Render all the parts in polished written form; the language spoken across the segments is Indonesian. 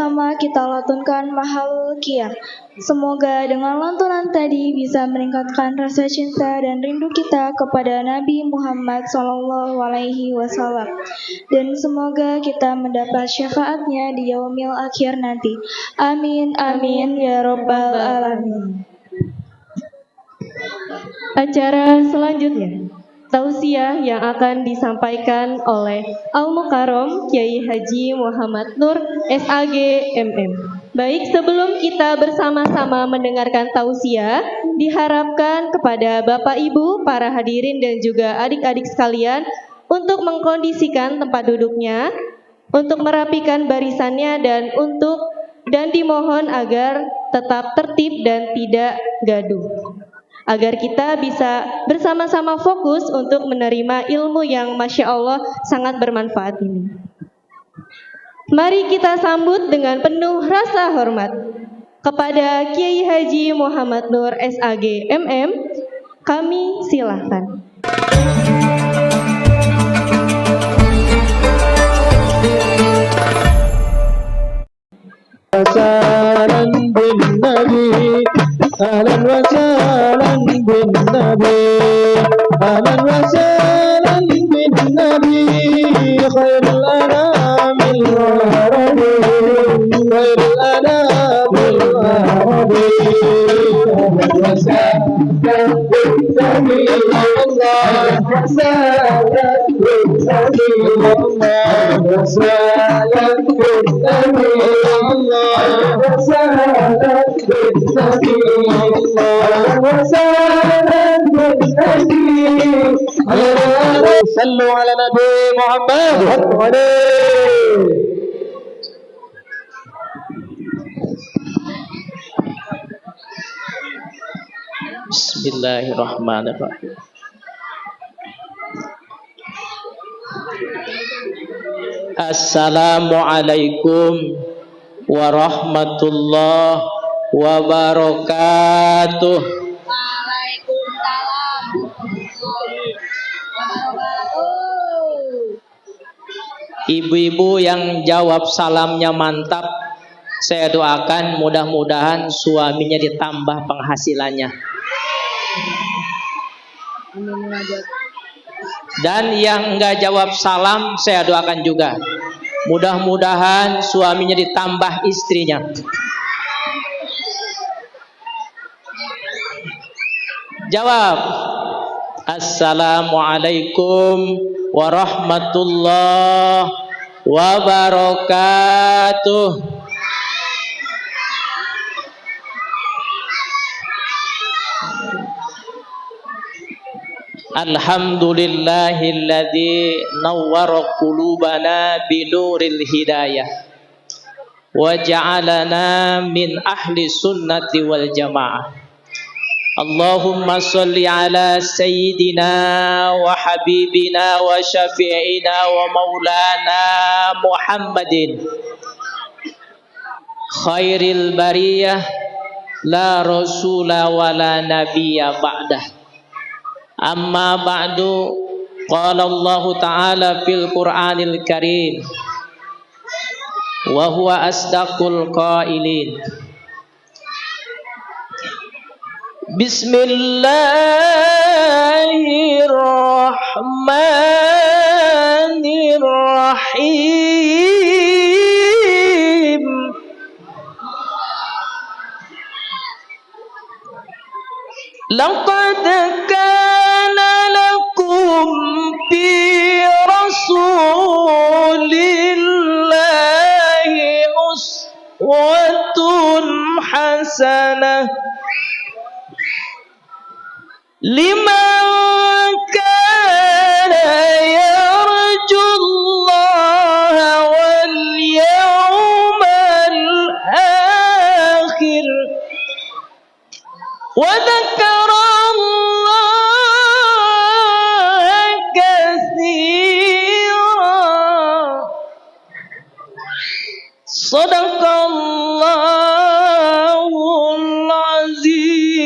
bersama kita lantunkan Mahalul Qiyam. Semoga dengan lantunan tadi bisa meningkatkan rasa cinta dan rindu kita kepada Nabi Muhammad SAW. Dan semoga kita mendapat syafaatnya di yaumil akhir nanti. Amin, amin, ya Rabbal Alamin. Acara selanjutnya, tausiah yang akan disampaikan oleh Al-Mukarram Kiai Haji Muhammad Nur SAG MM. Baik, sebelum kita bersama-sama mendengarkan tausiah, diharapkan kepada Bapak Ibu, para hadirin dan juga adik-adik sekalian untuk mengkondisikan tempat duduknya, untuk merapikan barisannya dan dimohon agar tetap tertib dan tidak gaduh, agar kita bisa bersama-sama fokus untuk menerima ilmu yang Masya Allah sangat bermanfaat ini. Mari kita sambut dengan penuh rasa hormat kepada Kiai Haji Muhammad Nur SAG MM. Kami silahkan. Ahlan bin Nabi, ahlan wa sahlan bin Nabi, ahlan wa sahlan bin Nabi, khairul anamil arabi, khairul anamil arabi, ahlan wa sahlan bin Nabi, Allah wa sahlan bin Nabi, Allah wa sahlan bin Nabi. صلوا على نبي محمد. Bismillahirrahmanirrahim. Assalamualaikum warahmatullahi wabarakatuh. Waalaikumsalam. Ibu-ibu yang jawab salamnya mantap, saya doakan mudah-mudahan suaminya ditambah penghasilannya. Dan yang enggak jawab salam, saya doakan juga mudah-mudahan suaminya ditambah istrinya. Jawab. Assalamualaikum warahmatullahi wabarakatuh. Alhamdulillahilladzi nawwara qulubana binuril hidayah wa ja'alana min ahli sunnati wal jamaah. Allahumma salli ala sayyidina wa habibina wa syafi'ina wa maulana Muhammadin khairil bariyah la rasula wa la nabiyya ba'dah. Amma ba'du, qala Allah ta'ala fil Qur'anil Karim wa huwa asdaqul qailin. Bismillahirrahmanirrahim. Laqad kana lakum fi rasulillahi uswatun hasanah liman kana yarjullaha wal yawmal akhir wa dzakarallaha katsiran. Shadaqallahul azim.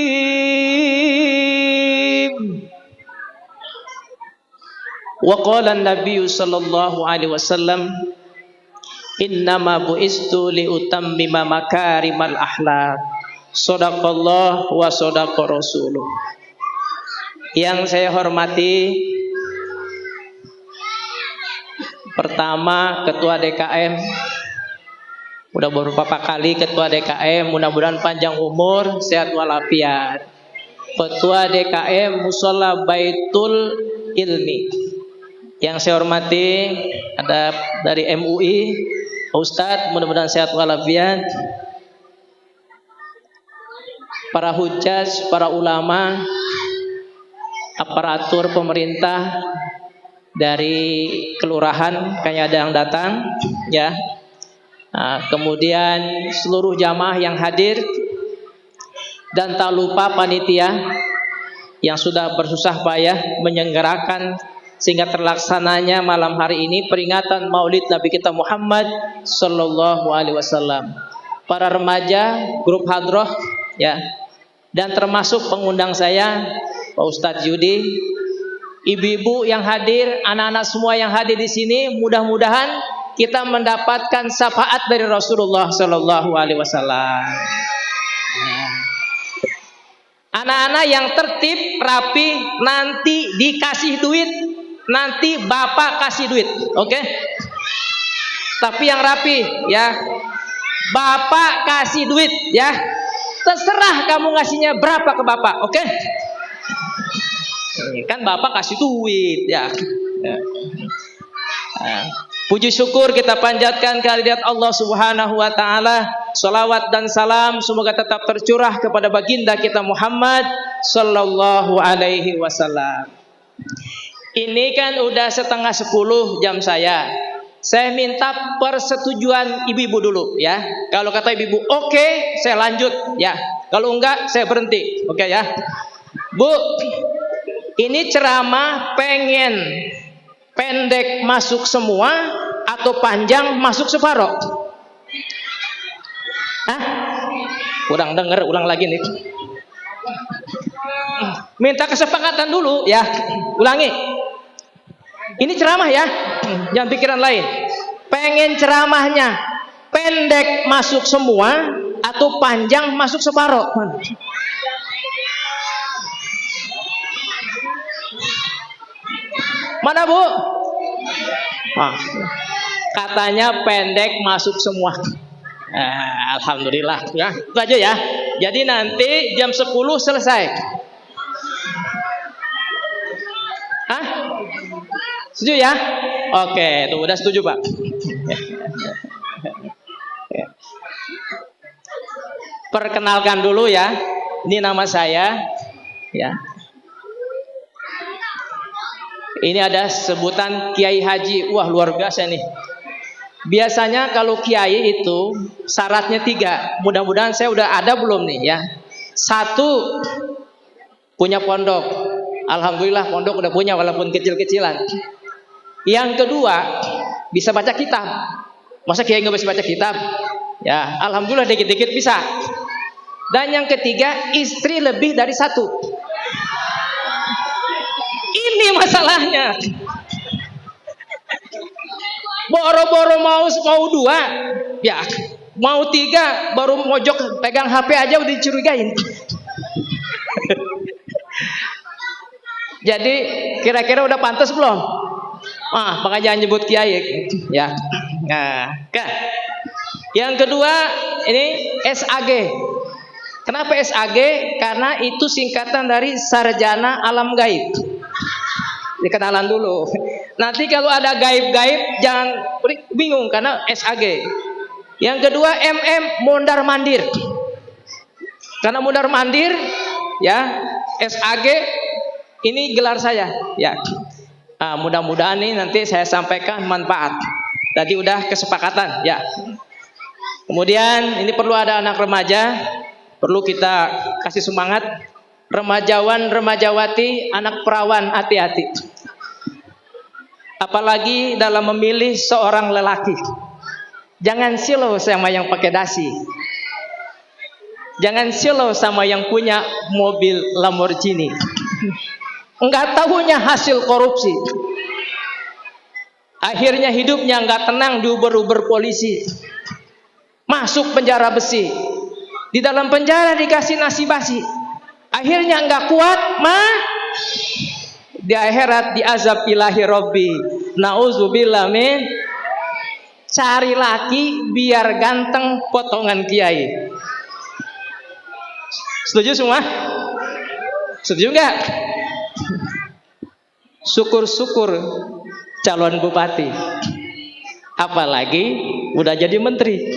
Wa qala an-nabiy sallallahu alaihi wasallam Innama bu'istu liutammima makarimal akhlak. Shadaqallah wa shadaqa rasuluh. Yang saya hormati, pertama Ketua DKM, udah beberapa kali Ketua DKM, mudah-mudahan panjang umur, sehat walafiat. Ketua DKM Mushola Baitul Ilmi. Yang saya hormati ada dari MUI, Ustadz, mudah-mudahan sehat walafiat. Para hujjaj, para ulama, aparatur pemerintah dari kelurahan, kayaknya ada yang datang, ya. Nah, kemudian seluruh jamaah yang hadir, dan tak lupa panitia yang sudah bersusah payah menyelenggarakan sehingga terlaksananya malam hari ini peringatan Maulid Nabi kita Muhammad Sallallahu Alaihi Wasallam. Para remaja, grup hadroh, ya, dan termasuk pengundang saya, Pak Ustadz Yudi, ibu-ibu yang hadir, anak-anak semua yang hadir di sini, mudah-mudahan kita mendapatkan syafaat dari Rasulullah Sallallahu Alaihi Wasallam. Anak-anak yang tertib, rapi, nanti dikasih duit, nanti bapak kasih duit, oke? Tapi yang rapi, ya, bapak kasih duit, ya. Terserah kamu ngasihnya berapa ke bapak, oke? Kan bapak kasih duit, ya. Puji syukur kita panjatkan kehadirat Allah Subhanahu wa taala. Salawat dan salam semoga tetap tercurah kepada baginda kita Muhammad sallallahu alaihi wasallam. Ini kan udah 9:30 jam saya. Saya minta persetujuan ibu-ibu dulu, ya. Kalau kata ibu-ibu oke, saya lanjut, ya. Kalau enggak saya berhenti. Oke, ya. Bu, ini ceramah pengen pendek masuk semua atau panjang masuk separoh? Hah? Kurang dengar, ulang lagi nih. Minta kesepakatan dulu, ya. Ulangi. Ini ceramah, ya. Jangan pikiran lain. Pengen ceramahnya pendek masuk semua atau panjang masuk separoh? Mana, Bu? Katanya pendek masuk semua. Alhamdulillah, ya. Itu aja, ya. Jadi nanti jam 10 selesai. Hah? Setuju, ya? Oke, tuh udah setuju, Pak. Perkenalkan dulu, ya. Ini nama saya, ya. Ini ada sebutan Kiai Haji. Wah, luar biasa nih. Biasanya kalau kiai itu syaratnya 3. Mudah-mudahan saya udah ada belum nih, ya. 1, punya pondok. Alhamdulillah pondok udah punya walaupun kecil-kecilan. Yang kedua, bisa baca kitab. Masa kiai nggak bisa baca kitab? Ya, alhamdulillah dikit-dikit bisa. Dan yang ketiga, istri lebih dari 1. Ini masalahnya. Boro-boro mau 2, ya, mau 3, baru mojok pegang HP aja udah dicurigain. Jadi kira-kira udah pantas belum? Makanya jangan nyebut kiai, ya. Nah, yang kedua ini SAG. Kenapa SAG? Karena itu singkatan dari Sarjana Alam Gaib. Dikenalan dulu. Nanti kalau ada gaib-gaib jangan bingung karena SAG. Yang kedua MM, mondar mandir. Karena mondar mandir, ya, SAG ini gelar saya, ya. Mudah-mudahan nih nanti saya sampaikan manfaat. Tadi udah kesepakatan, ya. Kemudian ini perlu ada anak remaja, perlu kita kasih semangat. Remajawan, remajawati, anak perawan, hati-hati. Apalagi dalam memilih seorang lelaki. Jangan silau sama yang pakai dasi. Jangan silau sama yang punya mobil Lamborghini. Enggak tahunya hasil korupsi. Akhirnya hidupnya nggak tenang, diuber-uber polisi, masuk penjara besi. Di dalam penjara dikasih nasi basi. Akhirnya nggak kuat, di akhirat diazab ilahi robbi. Nauzubillah min. Cari laki biar ganteng potongan kiai. Setuju semua? Setuju nggak? Syukur-syukur calon bupati, apalagi udah jadi menteri.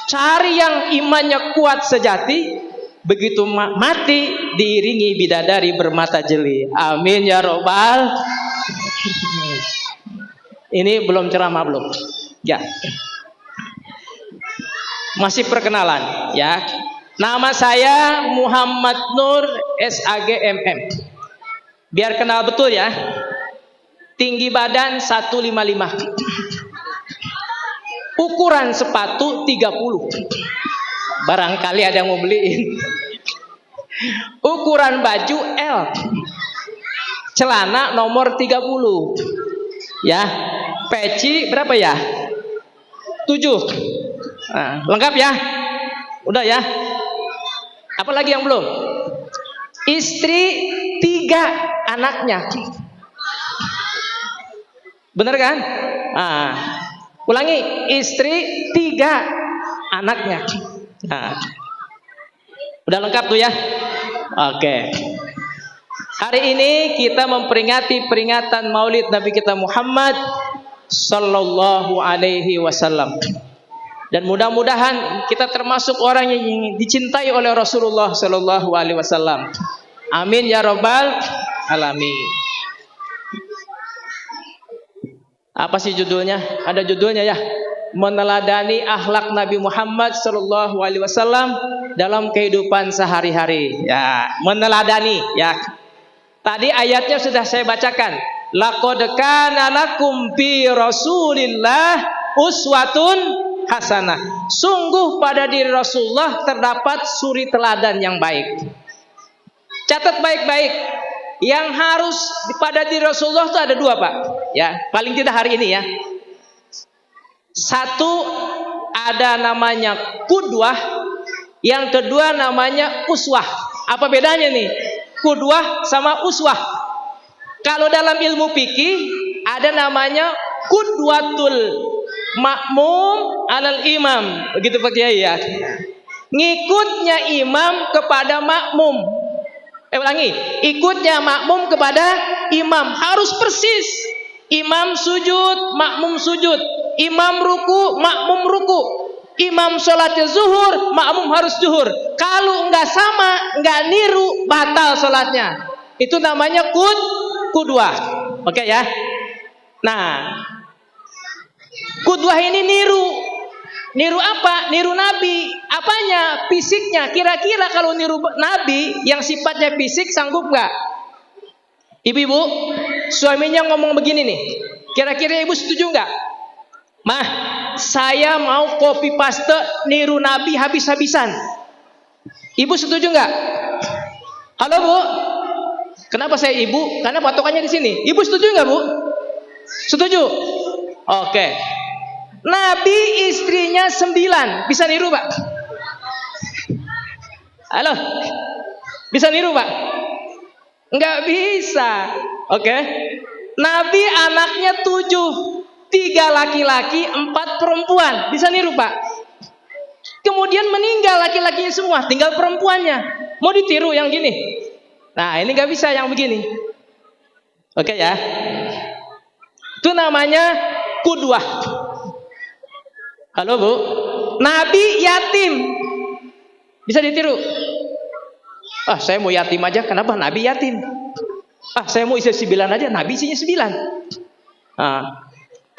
Cari yang imannya kuat sejati, begitu mati diiringi bidadari bermata jeli. Amin ya robbal. Ini belum ceramah belum? Ya. Masih perkenalan ya. Nama saya Muhammad Nur SAG MM. Biar kenal betul ya. Tinggi badan 155. Ukuran sepatu 30. Barangkali ada yang mau beliin. Ukuran baju L. Celana nomor 30. Ya. Peci berapa ya? 7. Nah, lengkap ya? Udah ya? Apalagi yang belum? Istri 3 anaknya. Bener kan? Nah, ulangi, istri 3 anaknya. Nah, udah lengkap tuh ya? Oke. Hari ini kita memperingati peringatan Maulid Nabi kita Muhammad Sallallahu Alaihi Wasallam. Dan mudah-mudahan kita termasuk orang yang dicintai oleh Rasulullah Sallallahu Alaihi Wasallam. Amin ya robbal alamin. Apa sih judulnya? Ada judulnya ya. Meneladani akhlak Nabi Muhammad Sallallahu Alaihi Wasallam dalam kehidupan sehari-hari. Ya, meneladani. Ya. Tadi ayatnya sudah saya bacakan. Laqad kana lakum fi Rasulillah uswatun hasanah. Sungguh pada diri Rasulullah terdapat suri teladan yang baik. Catat baik-baik. Yang harus pada diri Rasulullah itu ada 2, Pak. Ya, paling tidak hari ini ya. 1 ada namanya qudwah, yang kedua namanya uswah. Apa bedanya nih? Qudwah sama uswah. Kalau dalam ilmu fikih ada namanya qudwatul makmum alal imam, begitu Pak Kiai ya. Ngikutnya imam kepada makmum. Ulangi, ikutnya makmum kepada imam harus persis. Imam sujud, makmum sujud. Imam ruku, makmum ruku. Imam sholatnya zuhur, makmum harus zuhur. Kalau enggak sama, enggak niru, batal sholatnya. Itu namanya qudwah. Oke ya. Nah, qudwah ini niru. Niru apa? Niru Nabi. Apanya? Fisiknya. Kira-kira kalau niru Nabi yang sifatnya fisik sanggup nggak? Ibu-ibu, suaminya ngomong begini nih. Kira-kira ibu setuju nggak? Mah, saya mau copy paste niru Nabi habis-habisan. Ibu setuju nggak? Halo Bu. Kenapa saya ibu? Karena patokannya di sini. Ibu setuju nggak Bu? Setuju. Oke. Nabi istrinya 9. Bisa niru Pak? Halo? Bisa niru Pak? Enggak bisa. Oke. Nabi anaknya 7. 3 laki-laki, 4 perempuan. Bisa niru Pak? Kemudian meninggal laki-lakinya semua, tinggal perempuannya. Mau ditiru yang gini? Nah ini enggak bisa yang begini. Oke ya. Itu namanya qudwah. Halo Bu. Nabi yatim. Bisa ditiru? Ah, saya mau yatim aja. Kenapa Nabi yatim? Ah, saya mau isi 9 aja. Nabi isinya 9.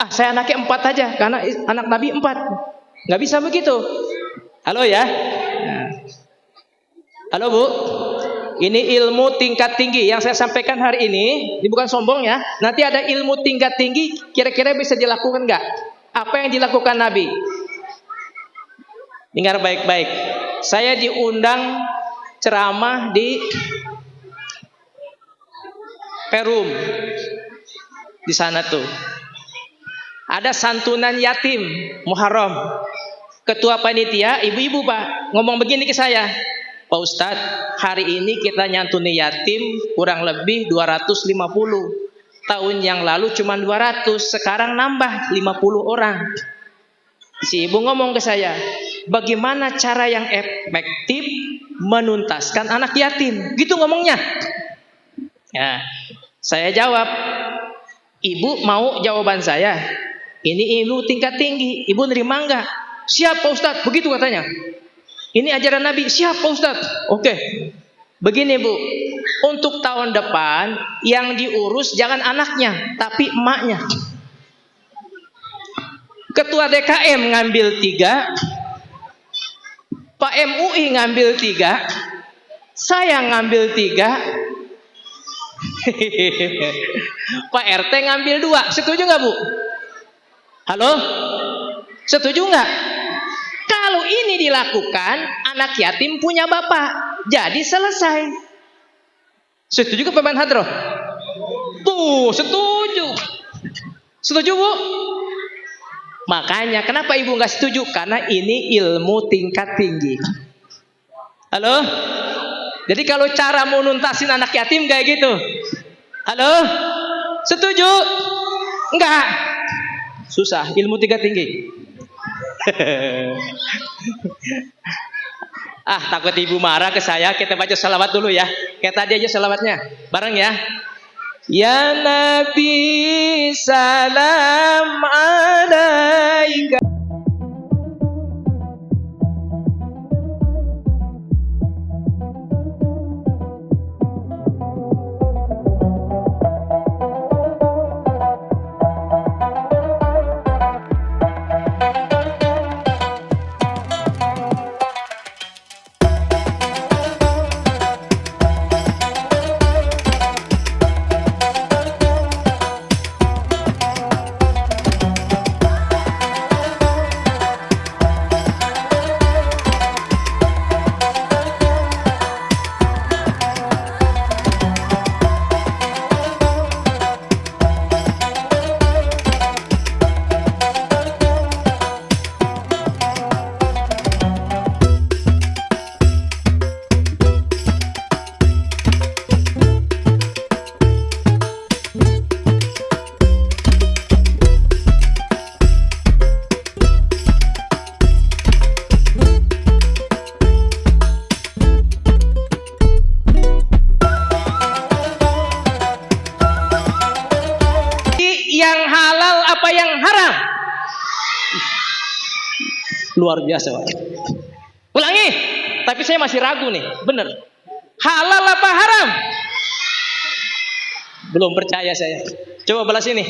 Saya anaknya 4 aja. Karena anak Nabi 4. Nggak bisa begitu. Halo ya. Halo Bu. Ini ilmu tingkat tinggi yang saya sampaikan hari ini. Ini bukan sombong ya. Nanti ada ilmu tingkat tinggi. Kira-kira bisa dilakukan nggak? Apa yang dilakukan Nabi? Dengar baik-baik. Saya diundang ceramah di Perum. Di sana tuh. Ada santunan yatim Muharram. Ketua panitia, ibu-ibu Pak, ngomong begini ke saya, Pak Ustadz, hari ini kita nyantuni yatim kurang lebih 250. Tahun yang lalu cuma 200, sekarang nambah 50 orang. Si ibu ngomong ke saya, bagaimana cara yang efektif menuntaskan anak yatim? Gitu ngomongnya. Ya, saya jawab, ibu mau jawaban saya? Ini ilmu tingkat tinggi, ibu nerima enggak? Siap Pak Ustadz, begitu katanya. Ini ajaran Nabi, siap Pak Ustadz. Oke, begini Bu, untuk tahun depan yang diurus jangan anaknya, tapi emaknya. Ketua DKM ngambil 3, Pak MUI ngambil 3, saya ngambil 3, Pak RT ngambil 2. Setuju nggak Bu? Halo? Setuju nggak? Kalau ini dilakukan, anak yatim punya bapak, jadi selesai. Setuju ke Pak Man Hadroh? Tuh, setuju. Setuju Bu? Makanya kenapa ibu nggak setuju? Karena ini ilmu tingkat tinggi. Halo? Jadi kalau cara mau nuntasin anak yatim kayak gitu. Halo? Setuju? Enggak. Susah, ilmu tingkat tinggi. Takut ibu marah ke saya. Kita baca salawat dulu ya. Kayak tadi aja salawatnya. Bareng ya. Ya Nabi salam alaika. Yang halal apa yang haram? Luar biasa Pak. Ulangi, tapi saya masih ragu nih, bener. Halal apa haram? Belum percaya saya. Coba balas ini.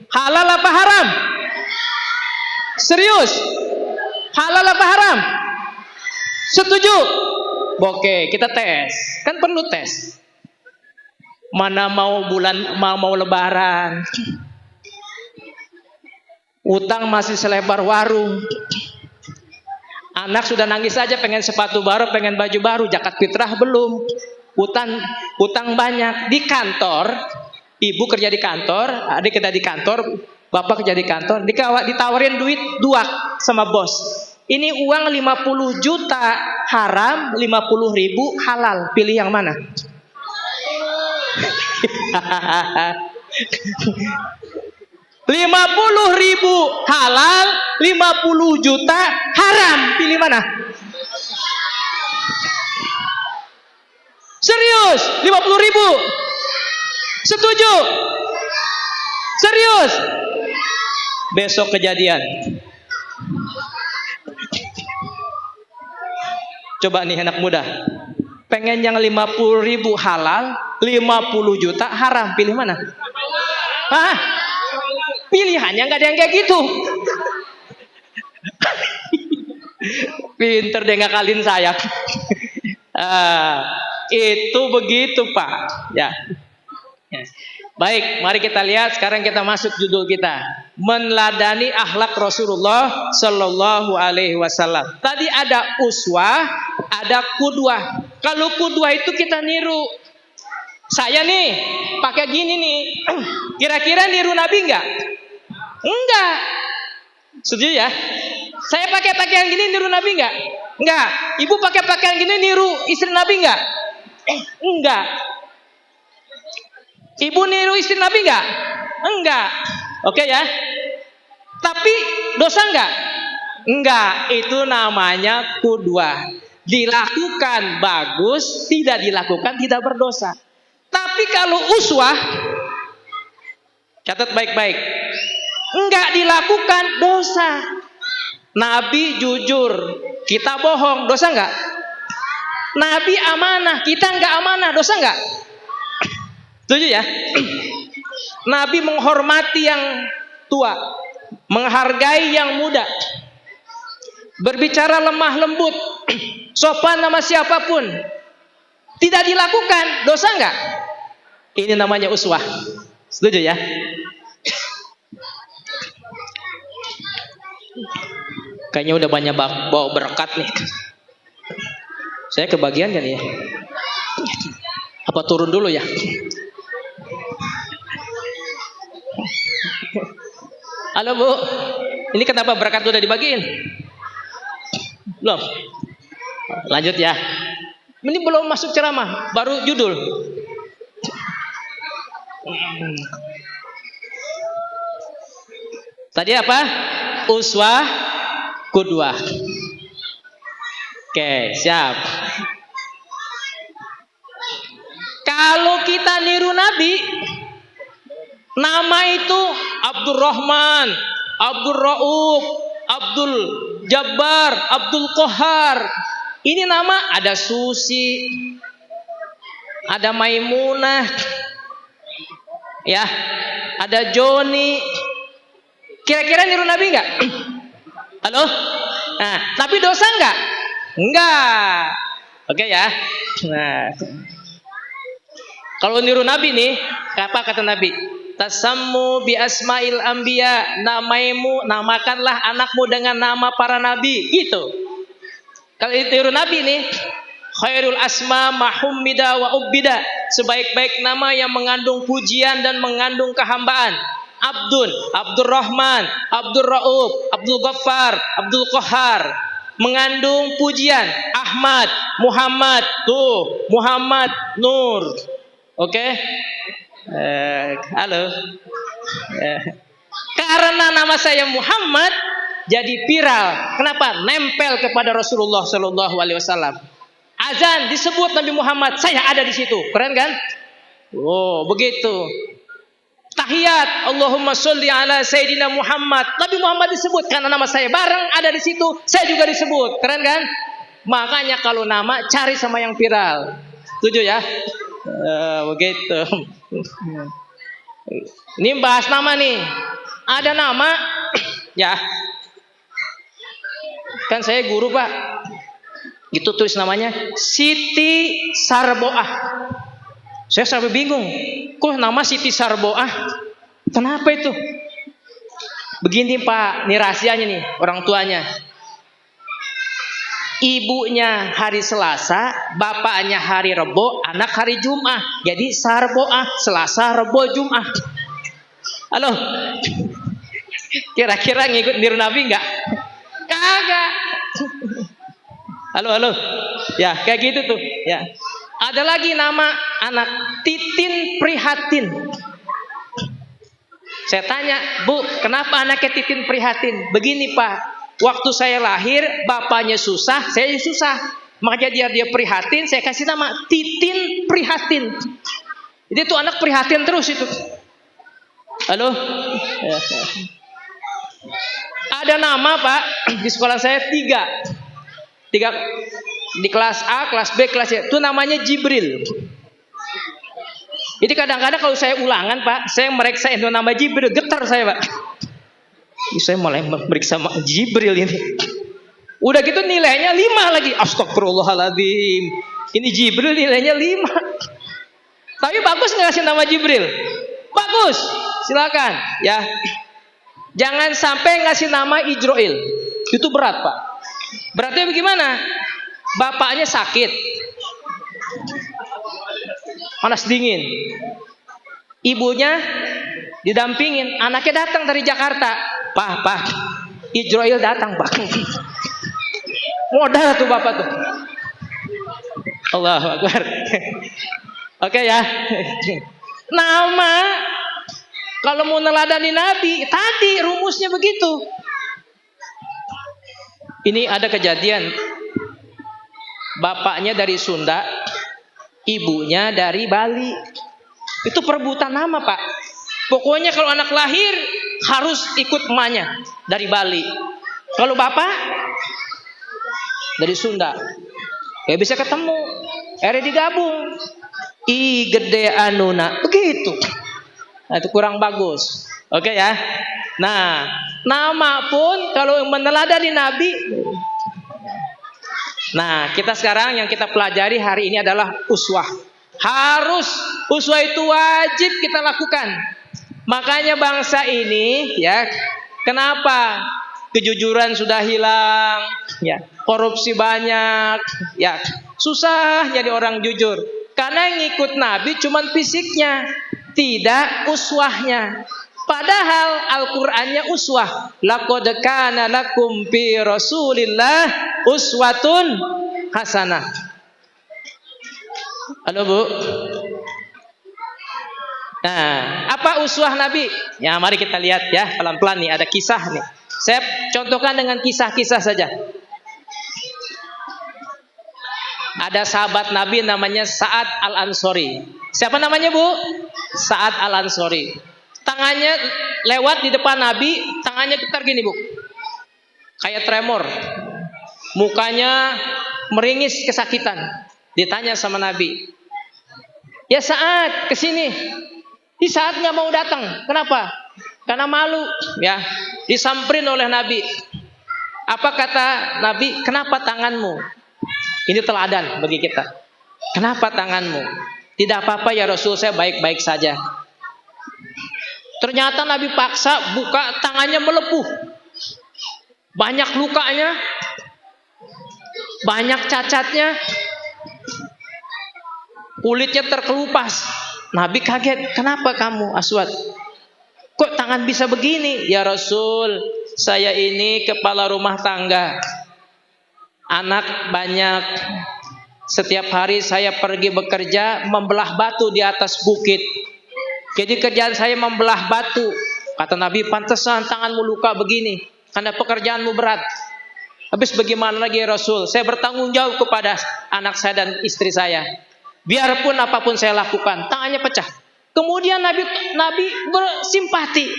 Halal apa haram? Serius? Halal apa haram? Setuju? Oke, kita tes. Kan perlu tes. Mana mau lebaran? Utang masih selebar warung. Anak sudah nangis saja pengen sepatu baru, pengen baju baru, zakat fitrah belum. Utang banyak. Di kantor, ibu kerja di kantor, adik kerja di kantor, bapak kerja di kantor, ditawarin duit 2 sama bos. Ini uang 50 juta haram, 50.000 halal. Pilih yang mana? 50.000 halal, 50 juta haram. Pilih mana? Serius? 50.000? Setuju? Serius? Besok kejadian. Coba nih anak muda, pengen yang 50.000 halal, 50 juta haram. Pilih mana? Hah? Pilihannya nggak ada yang kayak gitu. Pinter dia ngakalin saya. Itu begitu Pak. Ya. Baik, mari kita lihat. Sekarang kita masuk judul kita. Meneladani akhlak Rasulullah Sallallahu Alaihi Wasallam. Tadi ada uswah, ada kudwah. Kalau kudwah itu kita niru. Saya nih pakai gini nih. Kira-kira niru Nabi nggak? Enggak. Setuju ya? Saya pakai pakaian gini niru Nabi enggak? Enggak. Ibu pakai pakaian gini niru istri Nabi enggak? Enggak. Ibu niru istri Nabi enggak? Enggak. Oke ya? Tapi dosa enggak? Enggak. Itu namanya qudwah. Dilakukan bagus, tidak dilakukan tidak berdosa. Tapi kalau uswah, catat baik-baik, enggak dilakukan dosa. Nabi jujur, kita bohong, dosa enggak? Nabi amanah, kita enggak amanah, dosa enggak? Setuju ya? Nabi menghormati yang tua, menghargai yang muda, berbicara lemah lembut, sopan sama siapapun. Tidak dilakukan, dosa enggak? Ini namanya uswah. Setuju ya? Kayaknya udah banyak bawa berkat nih. Saya kebagian kan ya? Apa turun dulu ya? Halo Bu, ini kenapa berkat udah dibagiin? Belum? Lanjut ya. Ini belum masuk ceramah, baru judul. Tadi apa? Uswah, qudwah. Oke, siap. Kalau kita niru Nabi, nama itu Abdurrahman, Abdul Rauf, Abdul Jabbar, Abdul Qahar. Ini nama ada Susi, ada Maimunah, ya, ada Joni. Kira-kira niru Nabi enggak? Halo? Nah, tapi dosa enggak? Enggak. Oke ya. Nah, kalau niru Nabi nih, apa kata Nabi? Tasammu bi asmail anbiya, namakanlah anakmu dengan nama para nabi, gitu. Kalau niru Nabi nih, khairul asma mahummida wa ubbida, sebaik-baik nama yang mengandung pujian dan mengandung kehambaan. Abdul, Abdurrahman, Abdul Rauf, Abdul Ghaffar, Abdul Qahar, mengandung pujian. Ahmad, Muhammad, tuh Muhammad Nur. Oke? Halo. Karena nama saya Muhammad jadi viral. Kenapa? Nempel kepada Rasulullah Shallallahu Alaihi Wasallam. Azan disebut Nabi Muhammad, saya ada di situ. Keren kan? Oh, begitu. Tahiyat, Allahumma sholli ala Sayyidina Muhammad. Nabi Muhammad disebut karena nama saya bareng ada di situ. Saya juga disebut. Keren kan? Makanya kalau nama cari sama yang viral. Setuju ya? Begitu. Ini bahas nama nih. Ada nama, ya. Kan saya guru Pak. Itu tulis namanya Siti Sarboah. Saya sampai bingung. Kok nama Siti Sarboah? Kenapa itu? Begini Pak, ini rahasianya nih orang tuanya. Ibunya hari Selasa, bapaknya hari Rebo, anak hari Jumat. Jadi Sarboah, Selasa, Rebo, Jumat. Halo? Kira-kira ngikut niru Nabi enggak? Kagak. Halo. Ya, kayak gitu tuh, ya. Ada lagi nama anak Titin Prihatin. Saya tanya, Bu, kenapa anaknya Titin Prihatin? Begini Pak, waktu saya lahir bapaknya susah, saya susah. Makanya dia prihatin, saya kasih nama Titin Prihatin. Jadi tuh anak prihatin terus itu. Halo? Ada nama Pak, di sekolah saya tiga di kelas A, kelas B, kelas C. Itu namanya Jibril. Jadi kadang-kadang kalau saya ulangan Pak, saya mereksa itu nama Jibril, getar saya Pak. Saya mulai memeriksa Jibril ini. Udah gitu nilainya 5 lagi. Astagfirullahaladzim. Ini Jibril nilainya 5. Tapi bagus nggak ngasih nama Jibril? Bagus. Silakan ya. Jangan sampai ngasih nama Ijroil. Itu berat Pak. Beratnya bagaimana? Bapaknya sakit, panas dingin. Ibunya didampingin. Anaknya datang dari Jakarta. Pak, Ijroil datang, Pak. Modal tuh bapak tuh. Allahu Akbar. Oke ya. Nama kalau mau neladani Nabi, tadi rumusnya begitu. Ini ada kejadian. Bapaknya dari Sunda, ibunya dari Bali. Itu perebutan nama, Pak. Pokoknya kalau anak lahir harus ikut emaknya dari Bali. Kalau bapak dari Sunda, gak bisa ketemu. Akhirnya digabung. I gede anuna, begitu. Nah, itu kurang bagus. Oke ya. Nah, nama pun kalau meneladani Nabi. Nah, kita sekarang yang kita pelajari hari ini adalah uswah. Uswah itu wajib kita lakukan. Makanya bangsa ini ya, kenapa kejujuran sudah hilang, ya, korupsi banyak, ya, susah jadi orang jujur. Karena yang ngikut Nabi cuman fisiknya, tidak uswahnya. Padahal Al-Qur'annya uswah. Laqad kana lakum fi Rasulillah uswatun hasanah. Halo Bu. Nah, apa uswah Nabi? Ya, mari kita lihat ya, pelan-pelan nih, ada kisah nih. Saya contohkan dengan kisah-kisah saja. Ada sahabat Nabi namanya Sa'ad Al-Ansori. Siapa namanya Bu? Sa'ad Al-Ansori. Tangannya lewat di depan Nabi, tangannya getar gini Bu. Kayak tremor. Mukanya meringis kesakitan. Ditanya sama Nabi. Ya Sa'ad, kesini. Di saat nggak mau datang. Kenapa? Karena malu. Ya, disamperin oleh Nabi. Apa kata Nabi? Kenapa tanganmu? Ini teladan bagi kita. Kenapa tanganmu? Tidak apa-apa ya Rasul, saya baik-baik saja. Ternyata Nabi paksa buka, tangannya melepuh. Banyak lukanya. Banyak cacatnya. Kulitnya terkelupas. Nabi kaget. Kenapa kamu Aswad? Kok tangan bisa begini? Ya Rasul, saya ini kepala rumah tangga. Anak banyak. Setiap hari saya pergi bekerja membelah batu di atas bukit. Jadi kerjaan saya membelah batu. Kata Nabi, pantesan tanganmu luka begini karena pekerjaanmu berat. Habis bagaimana lagi ya Rasul? Saya bertanggung jawab kepada anak saya dan istri saya. Biarpun apapun saya lakukan, tangannya pecah. Kemudian Nabi bersimpati.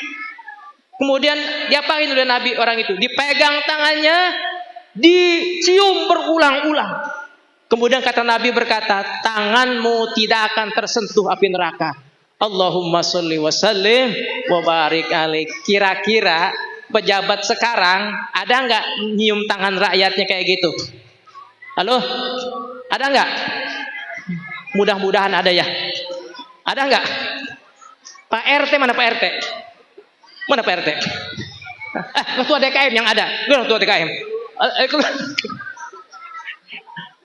Kemudian diapain oleh Nabi orang itu? Dipegang tangannya, dicium berulang-ulang. Kemudian kata Nabi berkata, tanganmu tidak akan tersentuh api neraka. Allahumma sholli wa sallim wa barik alaih. Kira-kira pejabat sekarang ada nggak nyium tangan rakyatnya kayak gitu? Halo? Ada nggak? Mudah-mudahan ada ya. Ada nggak? Pak RT mana Pak RT? Mana Pak RT? Ketua DKM yang ada. Ketua DKM.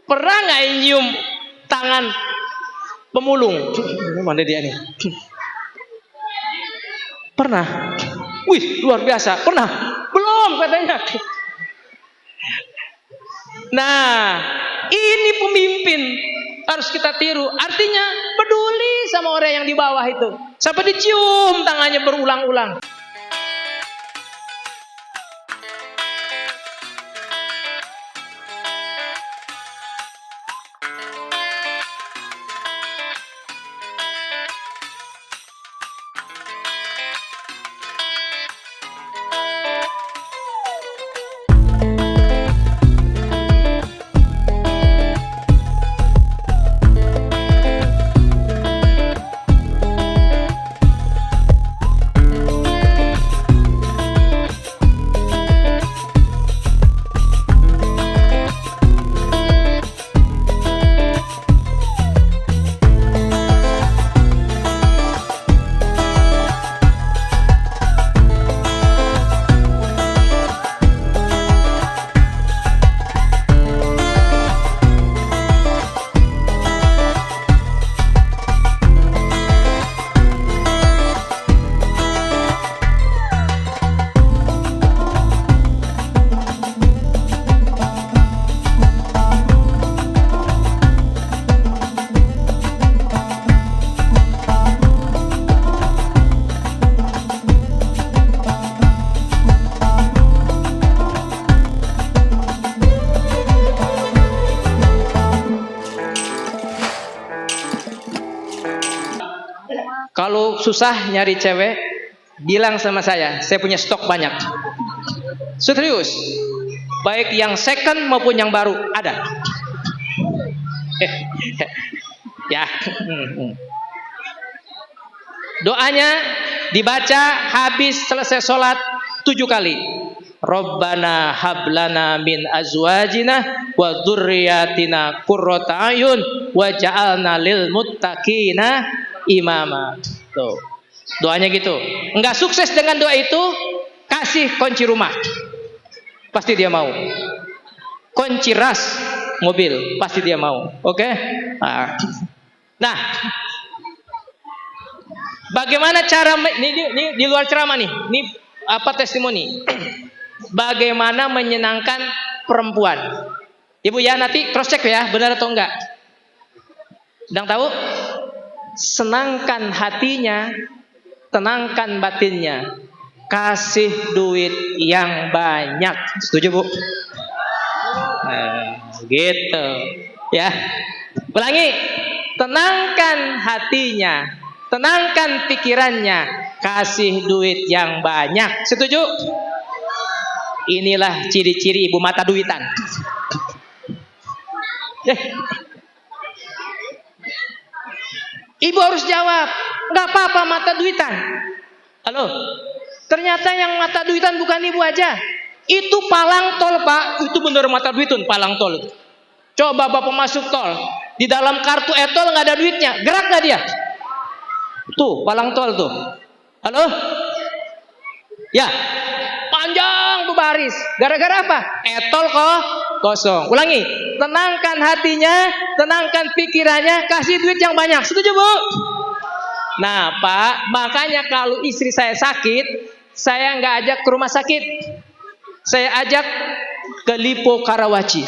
Pernah nggak nyium tangan pemulung? Mana dia nih? Pernah? Wih, luar biasa. Pernah? Belum katanya. Nah, ini pemimpin harus kita tiru. Artinya peduli sama orang yang di bawah itu. Sampai dicium tangannya berulang-ulang. Kalau susah nyari cewek, bilang sama saya punya stok banyak. Serius. Baik yang second maupun yang baru ada. Ya. Doanya dibaca habis selesai sholat 7 kali. Rabbana hablana min azwajina wa dzurriyyatina qurrata ayun waj'alna lil muttaqina imama. Tuh. Doanya gitu. Enggak sukses dengan doa itu, kasih kunci rumah. Pasti dia mau. Kunci ras mobil, pasti dia mau. Oke? Nah, bagaimana cara ini di luar ceramah nih. Ini apa testimoni? Bagaimana menyenangkan perempuan? Ibu ya, nanti cross check ya, benar atau enggak? Sedang tahu? Senangkan hatinya, tenangkan batinnya. Kasih duit yang banyak. Setuju, Bu? Gitu. Ya. Ulangi. Tenangkan hatinya, tenangkan pikirannya, kasih duit yang banyak. Setuju? Inilah ciri-ciri ibu mata duitan. Ibu harus jawab, nggak apa-apa mata duitan. Halo, ternyata yang mata duitan bukan ibu aja. Itu palang tol, Pak. Itu bener mata duitan, palang tol. Coba Bapak masuk tol, di dalam kartu e-tol nggak ada duitnya, gerak nggak dia? Tuh, palang tol tuh. Halo? Ya, panjang berbaris. Gara-gara apa? E-tol kok kosong. Ulangi, tenangkan hatinya, tenangkan pikirannya, kasih duit yang banyak. Setuju, Bu? Nah, Pak, makanya kalau istri saya sakit, saya nggak ajak ke rumah sakit. Saya ajak ke Lipo Karawaci.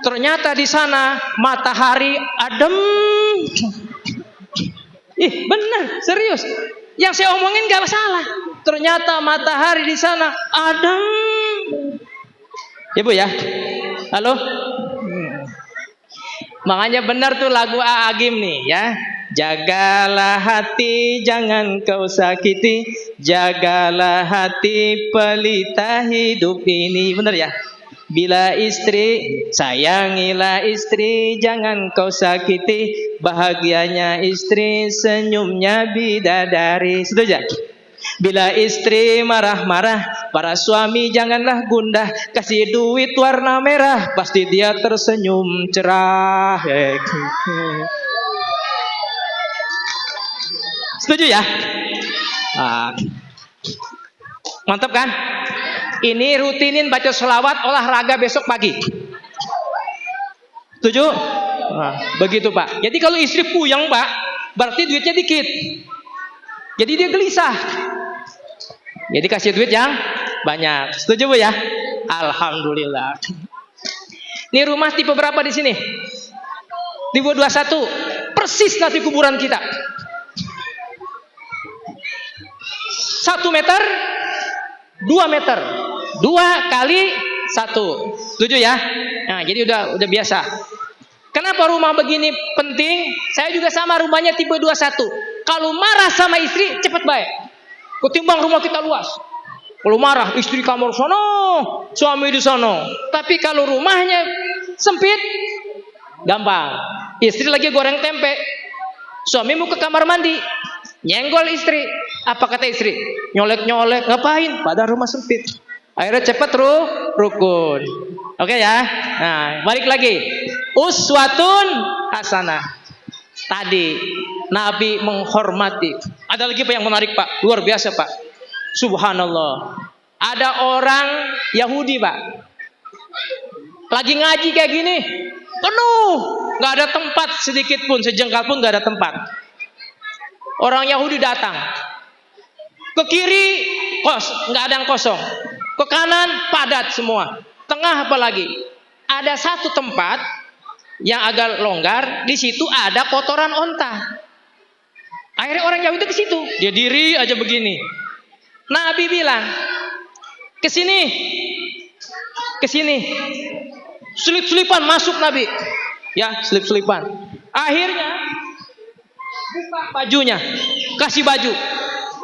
Ternyata di sana matahari adem. Benar, serius. Yang saya omongin gak salah. Ternyata matahari di sana adem. Ya, Bu ya. Halo. Makanya benar tuh lagu Agim nih ya. Jagalah hati, jangan kau sakiti. Jagalah hati, pelita hidup ini. Benar ya? Bila istri, sayangilah istri, jangan kau sakiti. Bahagianya istri, senyumnya bidadari. Setuju? Bila istri marah-marah, para suami janganlah gundah. Kasih duit warna merah, pasti dia tersenyum cerah. Setuju ya? Mantap kan? Ini rutinin baca selawat olahraga besok pagi. Setuju? Begitu, Pak. Jadi kalau istri puyeng, Pak, berarti duitnya dikit. Jadi dia gelisah. Jadi kasih duit yang banyak. Setuju, Bu ya? Alhamdulillah. Ini rumah tipe berapa di sini? Tipe 21. Persis nanti kuburan kita. 1 meter, 2 meter. 2 kali 1. Setuju ya? Nah, jadi udah biasa. Kenapa rumah begini penting? Saya juga sama, rumahnya tipe 21. Kalau marah sama istri cepat baik. Ketimbang rumah kita luas. Kalau marah istri kamar sono, suami di sono. Tapi kalau rumahnya sempit, gampang. Istri lagi goreng tempe, suami mau ke kamar mandi, nyenggol istri. Apa kata istri? Nyolek-nyolek, ngapain? Padahal rumah sempit. Akhirnya cepat rukun. Oke ya. Nah, balik lagi. Uswatun hasanah. Tadi Nabi menghormati. Ada lagi Pak yang menarik, Pak. Luar biasa, Pak. Subhanallah. Ada orang Yahudi, Pak. Lagi ngaji kayak gini, penuh, nggak ada tempat sedikit pun, sejengkal pun nggak ada tempat. Orang Yahudi datang. Ke kiri nggak ada yang kosong. Ke kanan padat semua. Tengah apalagi. Ada satu tempat yang agak longgar, di situ ada kotoran onta. Akhirnya orang Yahudi ke situ. Dia diri aja begini. Nabi bilang, ke sini. Selip-selipan masuk Nabi. Ya, selip-selipan. Akhirnya buka bajunya, kasih baju.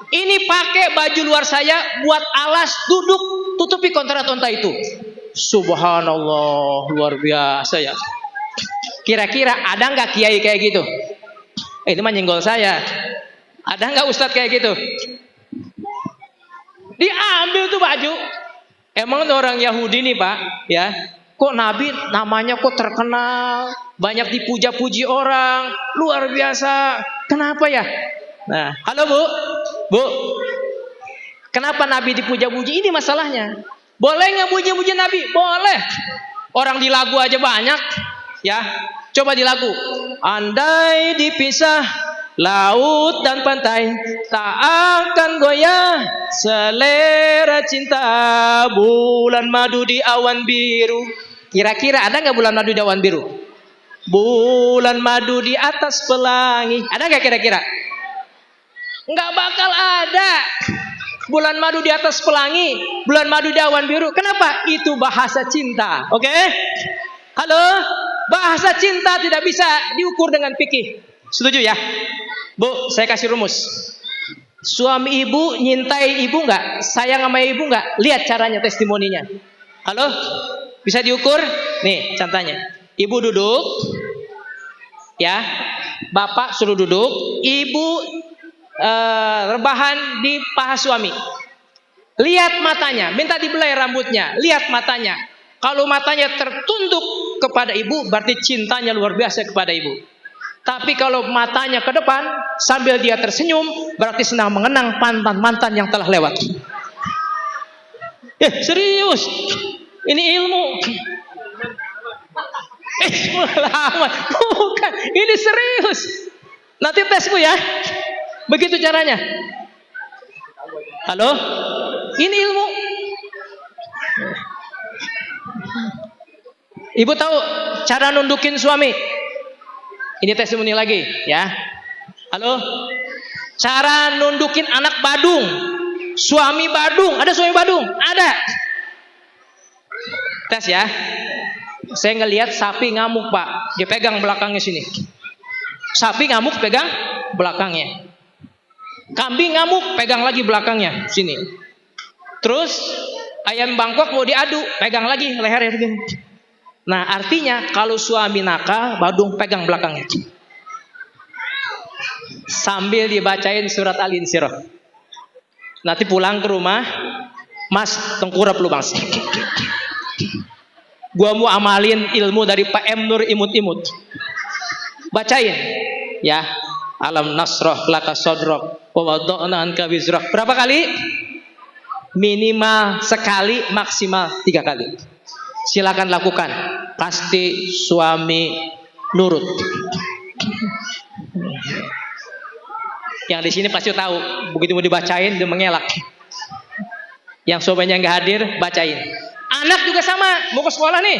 Ini pakai baju luar saya buat alas duduk, tutupi kontraton itu. Subhanallah, luar biasa ya. Kira-kira ada nggak kiai kayak gitu? Itu mah nyenggol saya. Ada nggak ustadz kayak gitu? Diambil tuh baju. Emang orang Yahudi nih Pak, ya. Kok Nabi namanya kok terkenal, banyak dipuja-puji orang, luar biasa. Kenapa ya? Nah, halo Bu, Bu. Kenapa Nabi dipuja-puji? Ini masalahnya. Boleh nggak puji-puji Nabi? Boleh. Orang di lagu aja banyak, ya. Coba di lagu. Andai dipisah laut dan pantai, tak akan goyah selera cinta. Bulan madu di awan biru. Kira-kira ada nggak bulan madu di awan biru? Bulan madu di atas pelangi. Ada nggak kira-kira? Nggak bakal ada. Bulan madu di atas pelangi, bulan madu di awan biru. Kenapa? Itu bahasa cinta. Oke? Halo? Bahasa cinta tidak bisa diukur dengan fikih. Setuju ya? Bu, saya kasih rumus. Suami ibu nyintai ibu nggak? Sayang sama ibu nggak? Lihat caranya, testimoninya. Halo? Bisa diukur? Nih contohnya. Ibu duduk, ya. Bapak suruh duduk. Ibu rebahan di paha suami. Lihat matanya, minta dibelai rambutnya. Lihat matanya. Kalau matanya tertunduk kepada ibu, berarti cintanya luar biasa kepada ibu. Tapi kalau matanya ke depan sambil dia tersenyum, berarti sedang mengenang mantan-mantan yang telah lewat. Serius. Ini ilmu. Bukan, ini serius. Nanti tes Bu ya. Begitu caranya. Halo? Ini ilmu. Ibu tahu cara nundukin suami? Ini testimoni lagi ya. Halo? Cara nundukin anak badung. Suami badung. Ada suami badung? Ada. Tes ya. Saya ngelihat sapi ngamuk Pak. Dia pegang belakangnya sini. Sapi ngamuk pegang belakangnya. Kambing ngamuk pegang lagi belakangnya sini. Terus ayam bangkok mau diadu pegang lagi lehernya begini. Nah artinya kalau suami nakal badung pegang belakangnya. Sambil dibacain surat Al-Insyirah. Nanti pulang ke rumah, Mas tengkurap lu Bang. Gua mau amalin ilmu dari Pak M Nur imut-imut. Bacain ya. Alam nasroh laka sodrok wa wada'na anka wizrak. Berapa kali? Minimal sekali, maksimal 3 kali. Silakan lakukan. Pasti suami nurut. Yang di sini pasti tahu. Begitu mau dibacain dia mengelak. Yang suaminya nggak hadir, bacain. Anak juga sama, mau ke sekolah nih,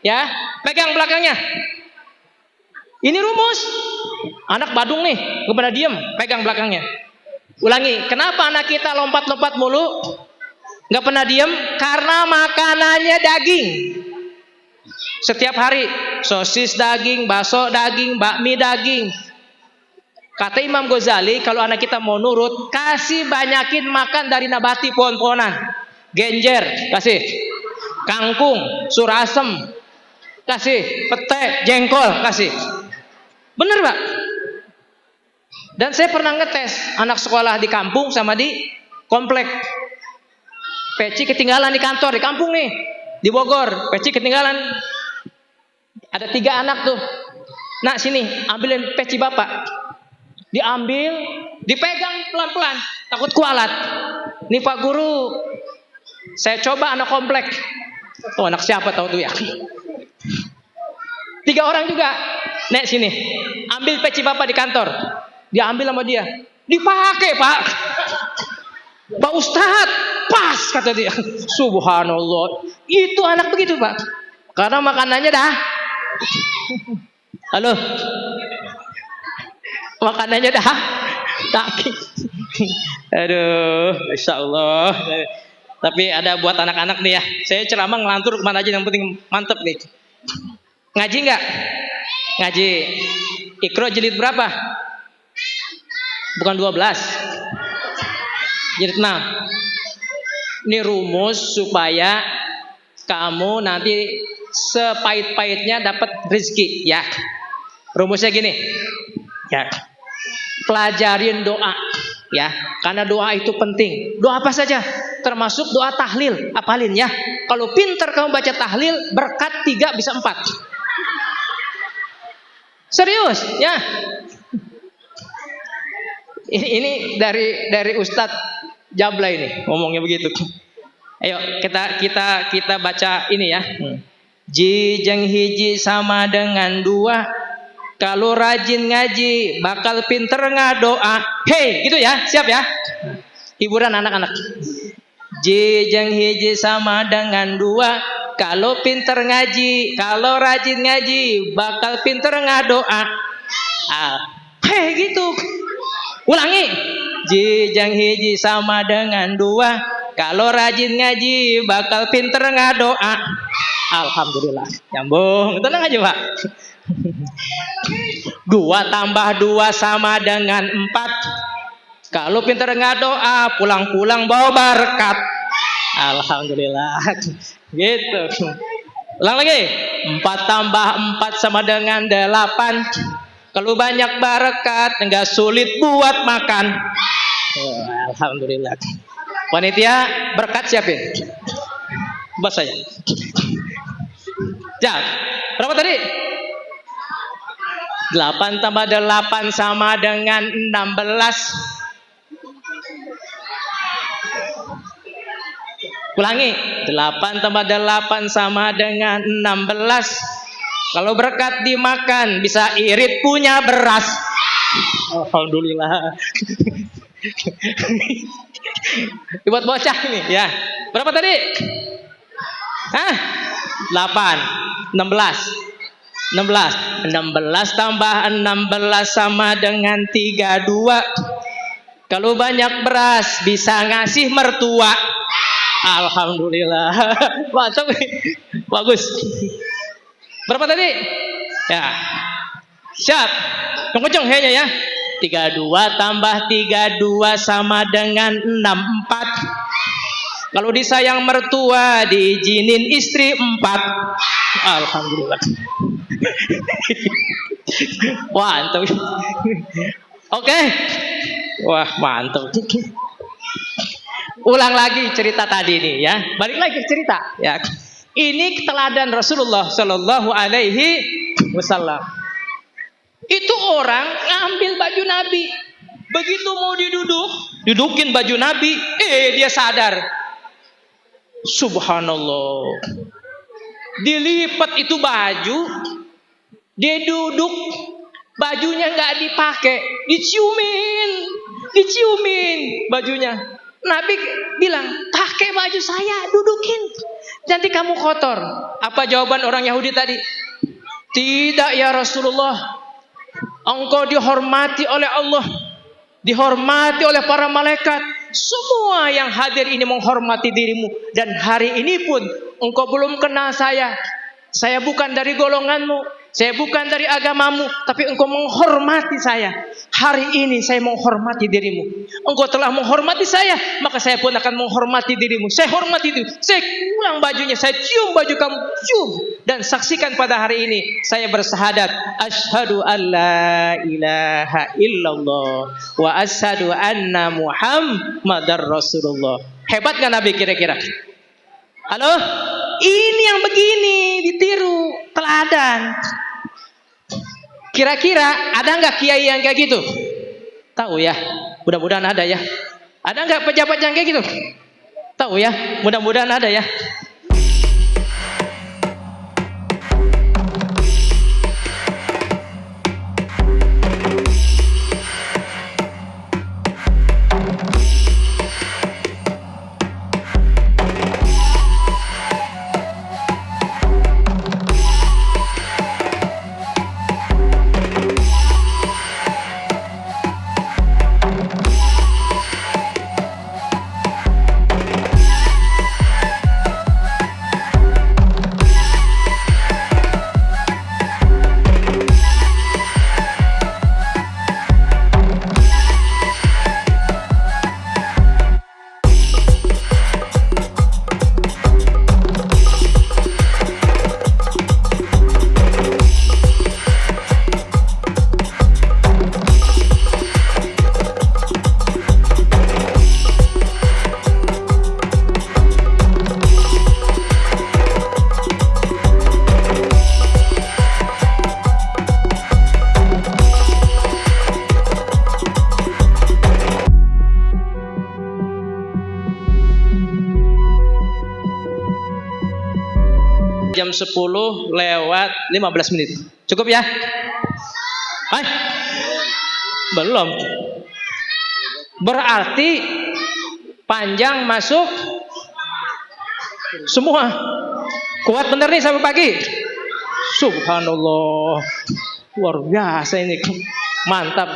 ya, pegang belakangnya. Ini rumus. Anak badung nih, nggak pernah diem, pegang belakangnya. Ulangi, kenapa anak kita lompat-lompat mulu? Nggak pernah diem? Karena makanannya daging. Setiap hari, sosis daging, bakso daging, bakmi daging. Kata Imam Ghazali, kalau anak kita mau nurut, kasih banyakin makan dari nabati pohon-pohonan. Genjer, kasih. Kangkung, surasem, kasih. Pete, jengkol, kasih. Bener Pak? Dan saya pernah ngetes anak sekolah di kampung sama di komplek. Peci ketinggalan di kantor, di kampung nih, di Bogor. Peci ketinggalan. Ada 3 anak tuh. Nah sini, ambilin peci bapak. Diambil, dipegang pelan-pelan. Takut kualat. Nih Pak Guru, saya coba anak komplek. Oh anak siapa tahu tuh ya. 3 orang juga. Nek sini, ambil peci bapak di kantor. Diambil sama dia. Dipakai Pak. Pak Ustadz, pas kata dia. Subhanallah. Itu anak begitu Pak. Karena makanannya dah. Halo. Makanannya dah. Aduh, Insya Allah. Tapi ada buat anak-anak nih ya. Saya ceramah ngelantur kemana aja yang penting mantep nih. Ngaji nggak? Ngaji. Iqra jilid berapa? Bukan 12. Jadi 6. Ini rumus supaya kamu nanti sepahit-pahitnya dapat rezeki ya. Rumusnya gini. Ya. Pelajarin doa ya, karena doa itu penting. Doa apa saja? Termasuk doa tahlil. Apalin ya. Kalau pintar kamu baca tahlil, berkat 3 bisa 4. Serius ya. Ini dari Ustadz Jabla ini ngomongnya begitu. Ayo kita baca ini ya. Ji jeung hiji sama dengan 2. Kalau rajin ngaji bakal pinter ngadoa. Hei, gitu ya. Siap ya? Hiburan anak-anak. Ji jeung hiji sama dengan 2. Kalau pinter ngaji, kalau rajin ngaji bakal pinter ngadoa. Hei, gitu. Ulangi. Ji jeung hiji sama dengan 2. Kalau rajin ngaji bakal pinter ngadoa. Alhamdulillah. Nyambung. Tenang aja, Pak. 2 tambah 2 sama dengan 4. Kalau pinter ngadoa, pulang-pulang bawa berkat. Alhamdulillah. Gitu. Ulang lagi. 4 tambah 4 sama dengan 8. Kalau banyak berkat, enggak sulit buat makan. Alhamdulillah. Panitia berkat siapin. Buat saya. Ya. Berapa tadi? 8 tambah 8 sama dengan 16. Ulangi. 8 tambah 8 sama dengan 16. Kalau berkat dimakan, bisa irit punya beras. Alhamdulillah. Buat bocah ini ya. Berapa tadi? 8, 16. 16 tambah 16 sama dengan 32. Kalau banyak beras bisa ngasih mertua. Alhamdulillah. Mantap. Bagus. Berapa tadi? Ya. Siap. Kenceng hanya ya. 32 tambah 32 sama dengan 64. Kalau disayang mertua, diizinin istri 4. Alhamdulillah. Mantap. Oke. Wah, mantap. Ulang lagi cerita tadi nih ya. Balik lagi ke cerita ya. Ini teladan Rasulullah Shallallahu Alaihi Wasallam. Itu orang ngambil baju Nabi. Begitu mau dudukin baju Nabi, dia sadar. Subhanallah. Dilipat itu baju, dia duduk, bajunya nggak dipakai, diciumin bajunya. Nabi bilang, pakai baju saya, dudukin, nanti kamu kotor. Apa jawaban orang Yahudi tadi? Tidak ya Rasulullah, engkau dihormati oleh Allah, dihormati oleh para malaikat. Semua yang hadir ini menghormati dirimu. Dan hari ini pun engkau belum kenal saya. Saya bukan dari golonganmu, saya bukan dari agamamu, tapi engkau menghormati saya. Hari ini saya menghormati dirimu. Engkau telah menghormati saya, maka saya pun akan menghormati dirimu. Saya hormati dirimu. Saya ulang bajunya, saya cium baju kamu, cium. Dan saksikan pada hari ini saya bersahadat, asyhadu alla ilaha illallah wa asyhadu anna Muhammadar Rasulullah. Hebat gak Nabi kira-kira? Halo? Ini yang begini ditiru, teladan. Kira-kira ada nggak kiai yang kayak gitu? Tahu ya? Mudah-mudahan ada ya. Ada nggak pejabat yang kayak gitu? Tahu ya? Mudah-mudahan ada ya. 10 lewat 15 menit. Cukup ya? Hai? Belum. Berarti panjang masuk semua. Kuat bener nih sampai pagi. Subhanallah. Luar biasa ini. Mantap.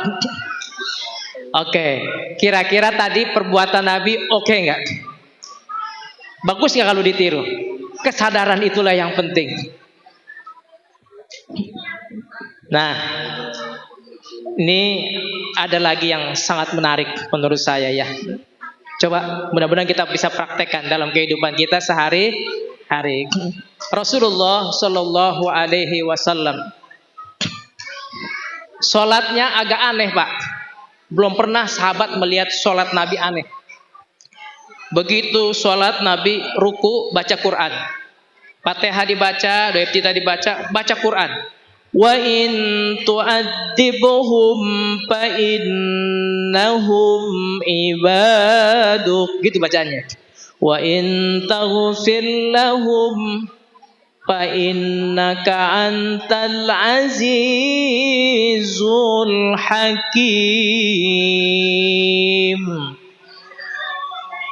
Oke, kira-kira tadi perbuatan Nabi oke nggak? Bagus nggak kalau ditiru? Kesadaran itulah yang penting. Nah, ini ada lagi yang sangat menarik menurut saya ya. Coba mudah-mudahan kita bisa praktekkan dalam kehidupan kita sehari-hari. Rasulullah Shallallahu Alaihi Wasallam, sholatnya agak aneh Pak. Belum pernah sahabat melihat sholat Nabi aneh. Begitu sholat Nabi ruku baca Quran, Fatihah dibaca, doa iftitah dibaca, baca Quran. Wa in tu'adzibuhum fa innahum ibaduk, gitu bacanya. Wa in taghfir lahum fa innaka antal azizul hakim.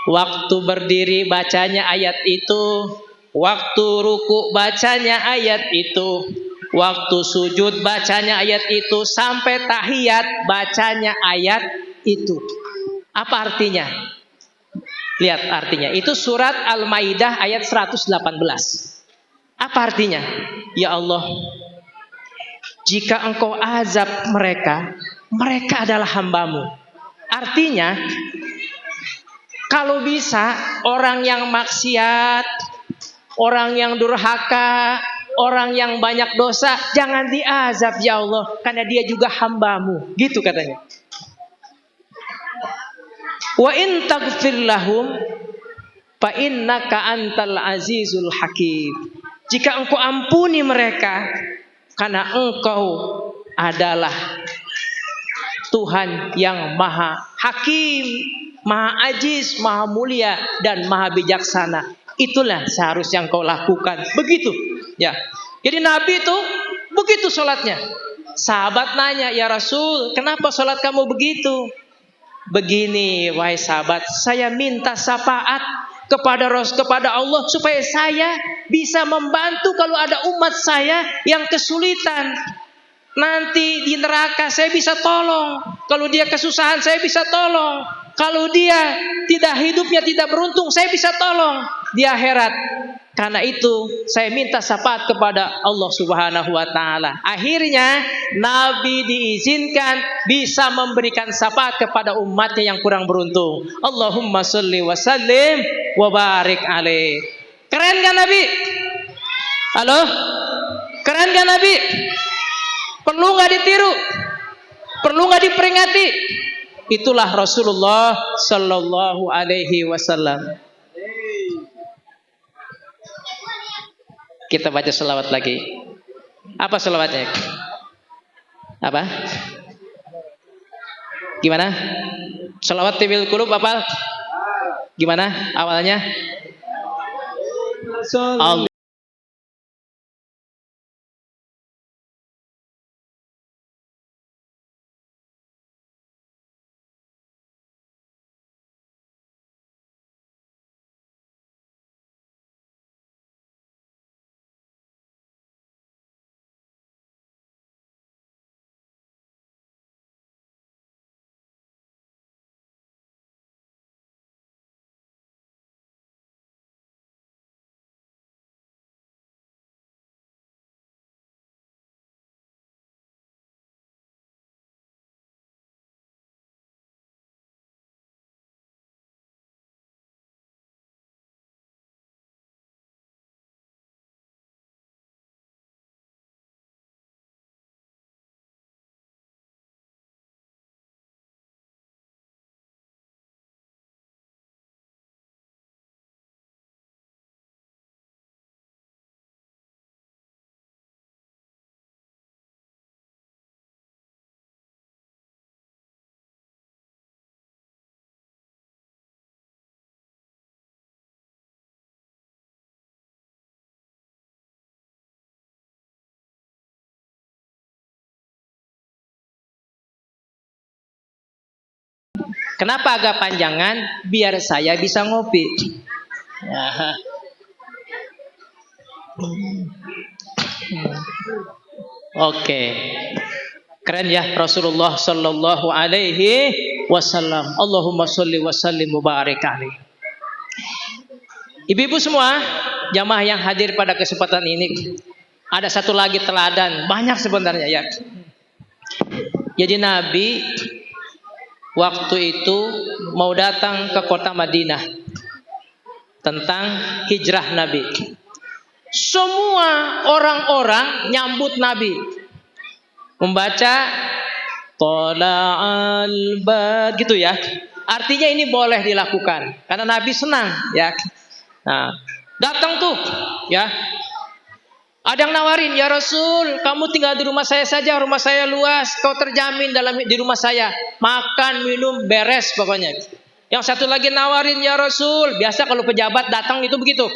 Waktu berdiri bacanya ayat itu, waktu ruku bacanya ayat itu, waktu sujud bacanya ayat itu, sampai tahiyat bacanya ayat itu. Apa artinya? Lihat artinya. Itu surat Al-Maidah ayat 118. Apa artinya? Ya Allah, jika engkau azab mereka, mereka adalah hambamu. Artinya, kalau bisa orang yang maksiat, orang yang durhaka, orang yang banyak dosa, jangan diazab ya Allah, karena dia juga hambamu. Gitu katanya. Wa in taghfir lahum fa innaka antal azizul hakim. Jika engkau ampuni mereka, karena engkau adalah Tuhan yang maha hakim, maha aziz, maha mulia, dan maha bijaksana. Itulah seharusnya engkau lakukan. Begitu ya. Jadi Nabi itu begitu sholatnya. Sahabat nanya, ya Rasul, kenapa sholat kamu begitu? Begini wahai sahabat, saya minta syafaat kepada Allah supaya saya bisa membantu kalau ada umat saya yang kesulitan. Nanti di neraka saya bisa tolong. Kalau dia kesusahan saya bisa tolong. Kalau dia hidupnya tidak beruntung saya bisa tolong di akhirat. Karena itu saya minta syafaat kepada Allah Subhanahu wa taala. Akhirnya Nabi diizinkan bisa memberikan syafaat kepada umatnya yang kurang beruntung. Allahumma sholli wa sallim wa barik alaih. Keren kan Nabi? Halo? Keren kan Nabi? Perlu nggak ditiru? Perlu nggak diperingati? Itulah Rasulullah Sallallahu Alaihi Wasallam. Kita baca selawat lagi. Apa selawatnya? Apa? Gimana? Selawat tibil qulub apa? Gimana awalnya? Allah Kenapa agak panjangan? Biar saya bisa ngopi. Ya. Oke. Keren ya Rasulullah sallallahu alaihi wasallam. Allahumma sholli wa sallim mubarak alaihi. Ibu-ibu semua, jamaah yang hadir pada kesempatan ini, ada satu lagi teladan, banyak sebenarnya ya. Jadi Nabi waktu itu mau datang ke kota Madinah, tentang hijrah Nabi. Semua orang-orang nyambut Nabi, membaca Tola'al Badr gitu ya. Artinya ini boleh dilakukan karena Nabi senang ya. Nah, datang tuh ya. Ada yang nawarin, ya Rasul, kamu tinggal di rumah saya saja, rumah saya luas, kau terjamin di rumah saya, makan, minum, beres pokoknya. Yang satu lagi nawarin, ya Rasul, biasa kalau pejabat datang itu begitu,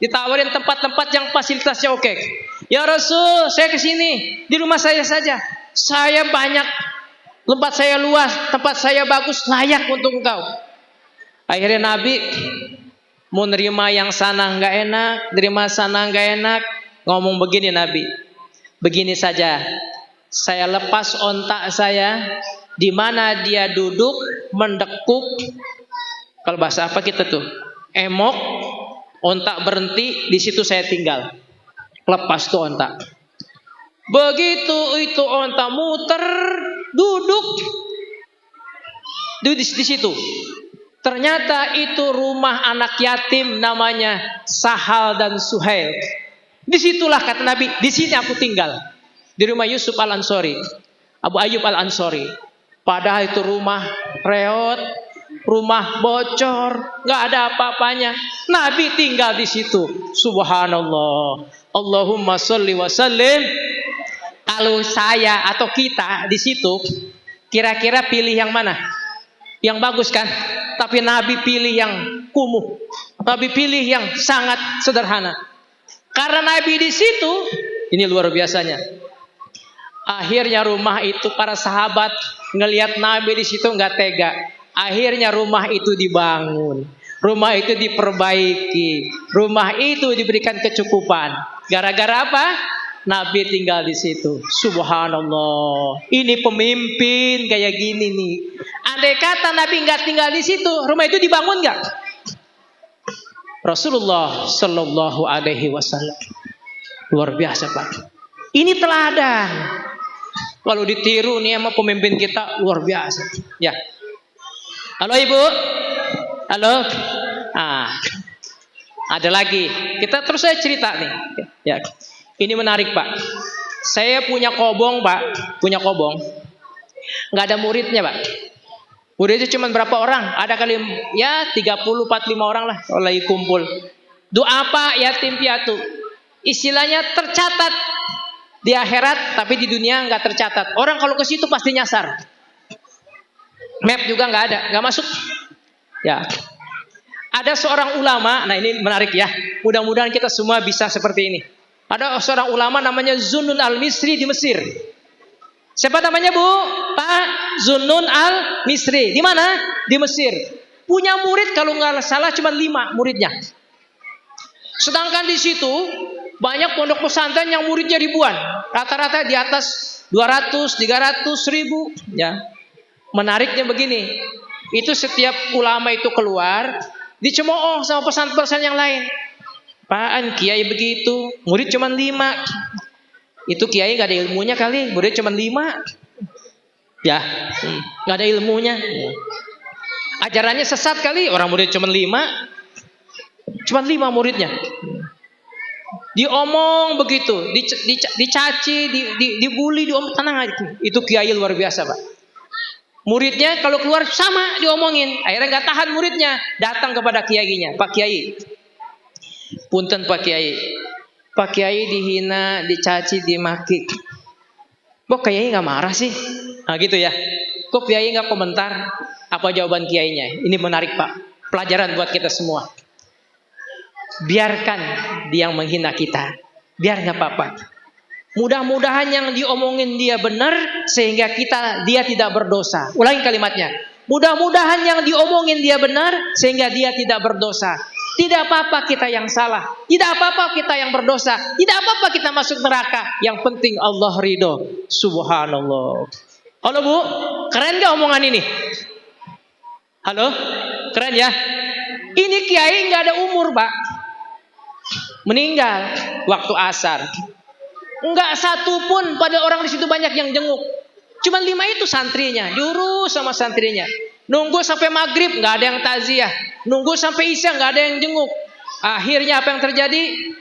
ditawarin tempat-tempat yang fasilitasnya oke. Ya Rasul, saya kesini, di rumah saya saja, saya banyak, tempat saya luas, tempat saya bagus, layak untuk engkau. Akhirnya Nabi mau nerima yang sana nggak enak, nerima sana nggak enak. Ngomong begini Nabi, begini saja, saya lepas ontak saya, di mana dia duduk mendekuk, kalau bahasa apa kita tuh, emok, ontak berhenti, di situ saya tinggal, lepas tuh ontak. Begitu itu ontak muter, duduk di situ. Ternyata itu rumah anak yatim namanya Sahal dan Suhail. Disitulah kata Nabi, di sini aku tinggal. Di rumah Yusuf Al-Ansori, Abu Ayyub Al-Ansori. Padahal itu rumah reot, rumah bocor, nggak ada apa-apanya. Nabi tinggal di situ. Subhanallah. Allahumma sholli wa sallim. Kalau saya atau kita di situ, kira-kira pilih yang mana? Yang bagus kan? Tapi Nabi pilih yang kumuh. Nabi pilih yang sangat sederhana. Karena Nabi di situ, ini luar biasanya. Akhirnya rumah itu para sahabat ngelihat Nabi di situ nggak tega. Akhirnya rumah itu dibangun, rumah itu diperbaiki, rumah itu diberikan kecukupan. Gara-gara apa? Nabi tinggal di situ. Subhanallah. Ini pemimpin kayak gini nih. Andai kata Nabi nggak tinggal di situ, rumah itu dibangun nggak? Rasulullah Sallallahu Alaihi Wasallam luar biasa Pak. Ini teladan. Kalau ditiru nih sama pemimpin kita luar biasa. Ya. Halo Ibu. Halo. Ada lagi. Kita terus saya cerita nih. Ya. Ini menarik Pak. Saya punya kobong Pak. Punya kobong. Nggak ada muridnya Pak. Muridnya cuma berapa orang? Ada kali ya 30-45 orang lah kalau lagi kumpul. Doa Pak yatim piatu. Istilahnya tercatat di akhirat tapi di dunia nggak tercatat. Orang kalau ke situ pasti nyasar. Map juga nggak ada, nggak masuk. Ya. Ada seorang ulama, nah ini menarik ya. Mudah-mudahan kita semua bisa seperti ini. Ada seorang ulama namanya Zunnun al-Misri di Mesir. Siapa namanya Bu? Pak Zunnun al-Misri. Di mana? Di Mesir. Punya murid kalau nggak salah cuma 5 muridnya. Sedangkan di situ banyak pondok pesantren yang muridnya ribuan. Rata-rata di atas 200, 300, 1000. Ya. Menariknya begini. Itu setiap ulama itu keluar, dicemooh sama pesantren yang lain. Apaan kiai begitu? Murid cuma 5. Itu kiai gak ada ilmunya kali, murid cuma 5. Ya, gak ada ilmunya. Ajarannya sesat kali, orang murid cuma 5. Cuma 5 muridnya. Diomong begitu, dicaci, dibully, tenang aja. Itu kiai luar biasa Pak. Muridnya kalau keluar sama diomongin. Akhirnya gak tahan muridnya, datang kepada kiainya. Pak Kiai, punten Pak Kiai. Pak Kiai dihina, dicaci, dimaki. Kok Kiai nggak marah sih? Nah gitu ya. Kok Kiai nggak komentar? Apa jawaban Kiainya? Ini menarik Pak. Pelajaran buat kita semua. Biarkan dia yang menghina kita. Biar nggak apa-apa. Mudah-mudahan yang diomongin dia benar sehingga dia tidak berdosa. Ulangi kalimatnya. Mudah-mudahan yang diomongin dia benar sehingga dia tidak berdosa. Tidak apa-apa kita yang salah, tidak apa-apa kita yang berdosa, tidak apa-apa kita masuk neraka. Yang penting Allah ridho. Subhanallah. Halo Bu, keren gak omongan ini? Halo, keren ya? Ini kiai nggak ada umur, Pak. Meninggal waktu asar. Enggak satu pun pada orang di situ banyak yang jenguk. Cuma 5 itu santrinya, diurus sama santrinya. Nunggu sampai maghrib nggak ada yang takziah. Nunggu sampai isya nggak ada yang jenguk. Akhirnya apa yang terjadi?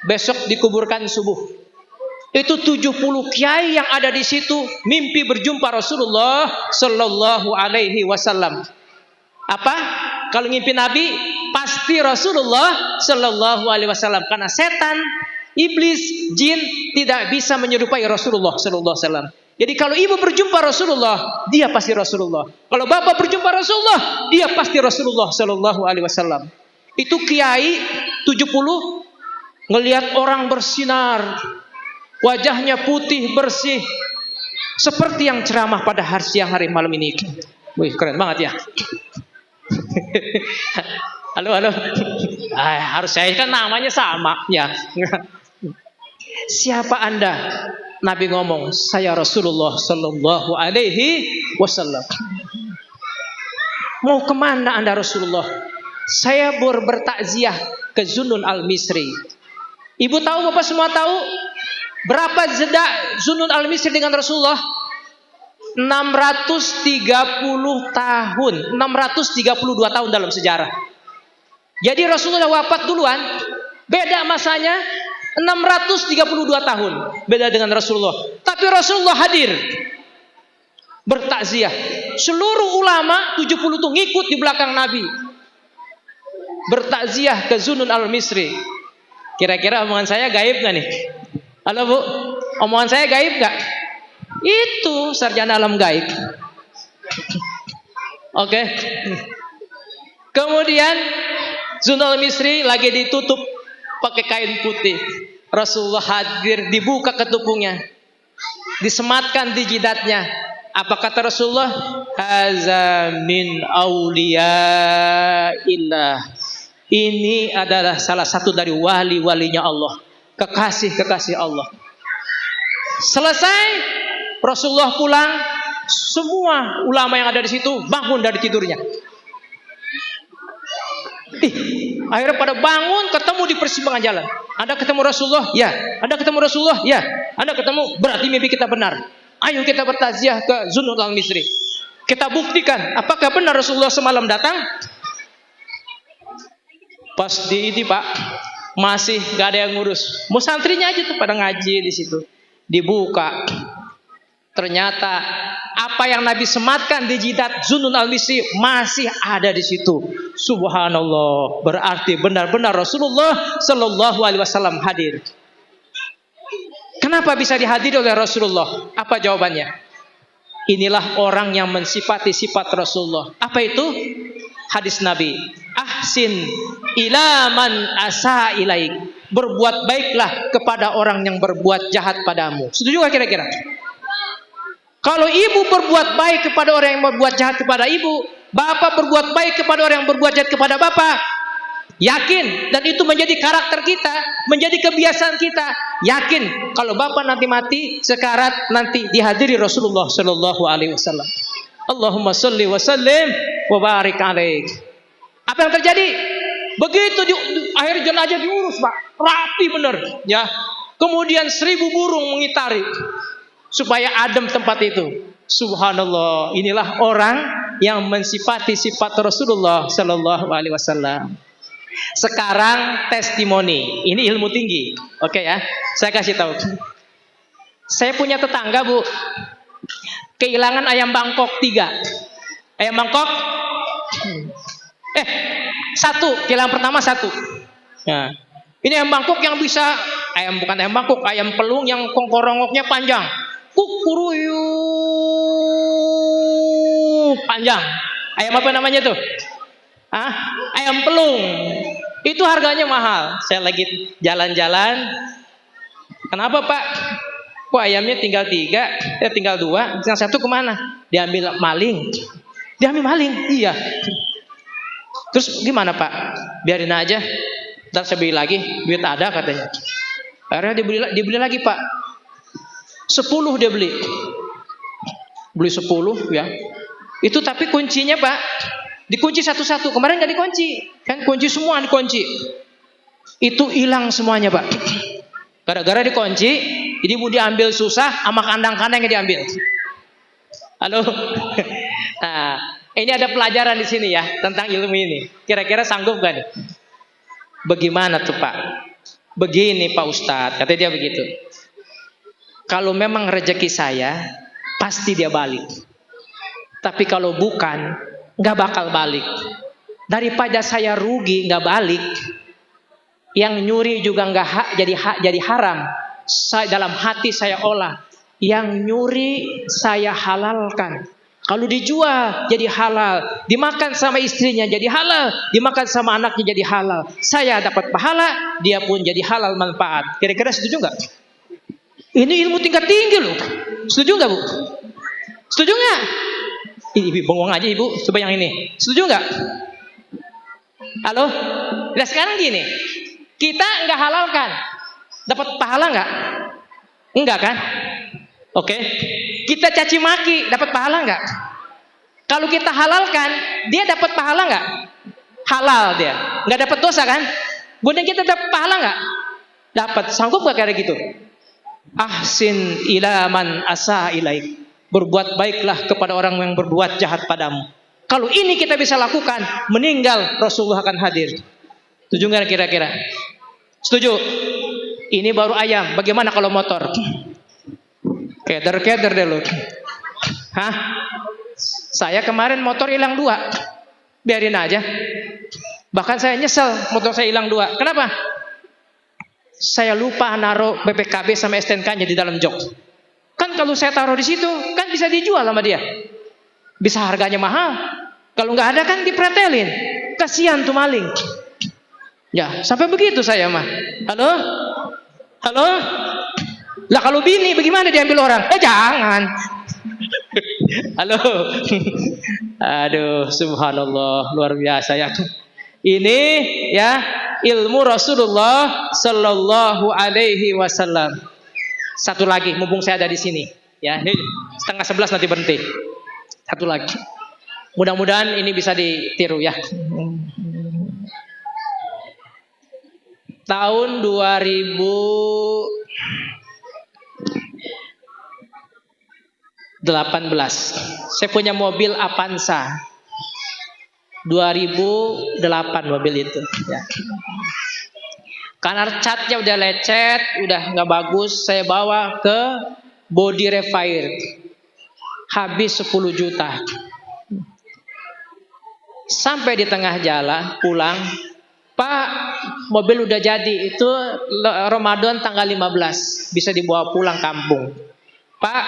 Besok dikuburkan subuh. Itu 70 kiai yang ada di situ mimpi berjumpa Rasulullah Sallallahu Alaihi Wasallam. Apa? Kalau ngimpi Nabi pasti Rasulullah Sallallahu Alaihi Wasallam, karena setan, iblis, jin tidak bisa menyerupai Rasulullah Sallallahu Alaihi Wasallam. Jadi kalau ibu berjumpa Rasulullah, dia pasti Rasulullah. Kalau bapak berjumpa Rasulullah, dia pasti Rasulullah Sallallahu Alaihi Wasallam. Itu kiai 70 ngelihat orang bersinar, wajahnya putih bersih, seperti yang ceramah pada siang hari malam ini. Wih, keren banget ya. Halo. Harus saya kan namanya sama ya. Siapa Anda? Nabi ngomong, saya Rasulullah Sallallahu Alaihi Wasallam. Mau kemana Anda Rasulullah? Saya bertakziah ke Zunnun Al-Misri. Ibu tahu, Bapak semua tahu berapa jeda Zunnun Al-Misri dengan Rasulullah? 630 tahun, 632 tahun dalam sejarah. Jadi Rasulullah wafat duluan, beda masanya 632 tahun, beda dengan Rasulullah. Tapi Rasulullah hadir, bertakziah. Seluruh ulama 70 itu ngikut di belakang Nabi, bertakziah ke Zunnun Al-Misri. Kira-kira omongan saya gaib gak nih? Halo Bu, omongan saya gaib gak? Itu sarjana alam gaib. Oke. Kemudian Zunnun Al-Misri lagi ditutup pakai kain putih. Rasulullah hadir, dibuka ketupungnya, disematkan di jidatnya. Apa kata Rasulullah? Haza min auliyaillah. Ini adalah salah satu dari wali-walinya Allah, kekasih-kekasih Allah. Selesai Rasulullah pulang, semua ulama yang ada di situ bangun dari tidurnya. Akhirnya pada bangun, ketemu di persimpangan jalan. Anda ketemu Rasulullah? Ya. Anda ketemu Rasulullah? Ya. Anda ketemu, berarti mimpi kita benar. Ayo kita bertakziah ke Zunnun Al-Misri. Kita buktikan apakah benar Rasulullah semalam datang. Pas di ini Pak, masih gak ada yang ngurus. Mau santrinya aja tuh pada ngaji di situ. Dibuka. Ternyata apa yang Nabi sematkan di jidat Zunnun Al-Misri masih ada di situ. Subhanallah, berarti benar-benar Rasulullah Sallallahu Alaihi Wasallam hadir. Kenapa bisa dihadiri oleh Rasulullah? Apa jawabannya? Inilah orang yang mensifati sifat Rasulullah. Apa itu? Hadis Nabi. Ahsin ila man asa ilaik. Berbuat baiklah kepada orang yang berbuat jahat padamu. Setuju gak kira-kira? Kalau ibu berbuat baik kepada orang yang berbuat jahat kepada ibu, bapak berbuat baik kepada orang yang berbuat jahat kepada bapak, yakin, dan itu menjadi karakter kita, menjadi kebiasaan kita. Yakin kalau bapak nanti mati sekarat, nanti dihadiri Rasulullah Sallallahu Alaihi Wasallam. Allahumma salli wa sallim wa barik alaih. Apa yang terjadi? Begitu akhir jenazah diurus Pak, rapi benar ya. Kemudian 1000 burung mengitari supaya adem tempat itu. Subhanallah, inilah orang yang mensifati sifat Rasulullah Sallallahu Alaihi Wasallam. Sekarang testimoni, ini ilmu tinggi. Oke ya, saya kasih tahu. Saya punya tetangga Bu, kehilangan ayam bangkok 3. Ayam bangkok 1, kehilangan pertama 1. Nah, ini ayam bangkok yang bisa, bukan ayam bangkok, ayam pelung yang kongkorongoknya panjang. Kukuruyuk panjang. Ayam apa namanya tuh? Ayam pelung. Itu harganya mahal. Saya lagi jalan-jalan. Kenapa Pak? Kok ayamnya tinggal 3? Tinggal 2. Yang 1 kemana? Diambil maling. Diambil maling. Iya. Terus gimana Pak? Biarin aja. Ntar saya beli lagi. Duit ada katanya. Akhirnya dibeli lagi Pak. 10 dia beli. Beli 10 ya. Itu tapi kuncinya Pak, dikunci satu-satu. Kemarin nggak dikunci. Kan kunci semua dikunci. Itu hilang semuanya Pak. Gara-gara dikunci, jadi mau diambil susah, sama kandang-kandang yang diambil. Halo. Nah, ini ada pelajaran di sini ya tentang ilmu ini. Kira-kira sanggup gak nih? Bagaimana tuh Pak? Begini Pak Ustadz, kata dia begitu. Kalau memang rezeki saya, pasti dia balik. Tapi kalau bukan, nggak bakal balik. Daripada saya rugi nggak balik, yang nyuri juga nggak jadi haram. Dalam hati saya olah, yang nyuri saya halalkan. Kalau dijual jadi halal, dimakan sama istrinya jadi halal, dimakan sama anaknya jadi halal. Saya dapat pahala, dia pun jadi halal manfaat. Kira-kira setuju nggak? Ini ilmu tingkat tinggi loh. Setuju nggak Bu? Setuju nggak? Ibu bengong aja Ibu. Coba yang ini. Setuju nggak? Halo? Nah sekarang gini, kita nggak halalkan, dapat pahala nggak? Enggak kan? Oke. Kita caci maki, dapat pahala nggak? Kalau kita halalkan, dia dapat pahala nggak? Halal dia, nggak dapat dosa kan? Kemudian kita dapat pahala nggak? Dapat. Sanggup nggak kayak gitu? Ahsin ila man asa ilaik. Berbuat baiklah kepada orang yang berbuat jahat padamu. Kalau ini kita bisa lakukan, meninggal Rasulullah akan hadir. Setuju nggak kira-kira? Setuju? Ini baru ayam. Bagaimana kalau motor? Keder deh lu. Hah? Saya kemarin motor hilang 2. Biarin aja. Bahkan saya nyesel motor saya hilang 2. Kenapa? Saya lupa naruh BPKB sama STNK-nya di dalam jok. Kan kalau saya taruh di situ, kan bisa dijual sama dia. Bisa harganya mahal. Kalau nggak ada kan dipretelin. Kasihan tuh maling. Ya, sampai begitu saya mah. Halo? Halo? Lah kalau bini bagaimana diambil orang? Jangan. Halo. Aduh, subhanallah, luar biasa ya. Ini ya ilmu Rasulullah sallallahu alaihi wasallam. Satu lagi, mumpung saya ada di sini. Ya, ini 10:30 nanti berhenti. Satu lagi. Mudah-mudahan ini bisa ditiru ya. Tahun 2018, saya punya mobil Avanza 2008 mobil itu ya. Karena catnya udah lecet, udah nggak bagus, saya bawa ke body repair, habis 10 juta. Sampai di tengah jalan pulang, Pak, mobil udah jadi, itu Ramadan tanggal 15, bisa dibawa pulang kampung. Pak,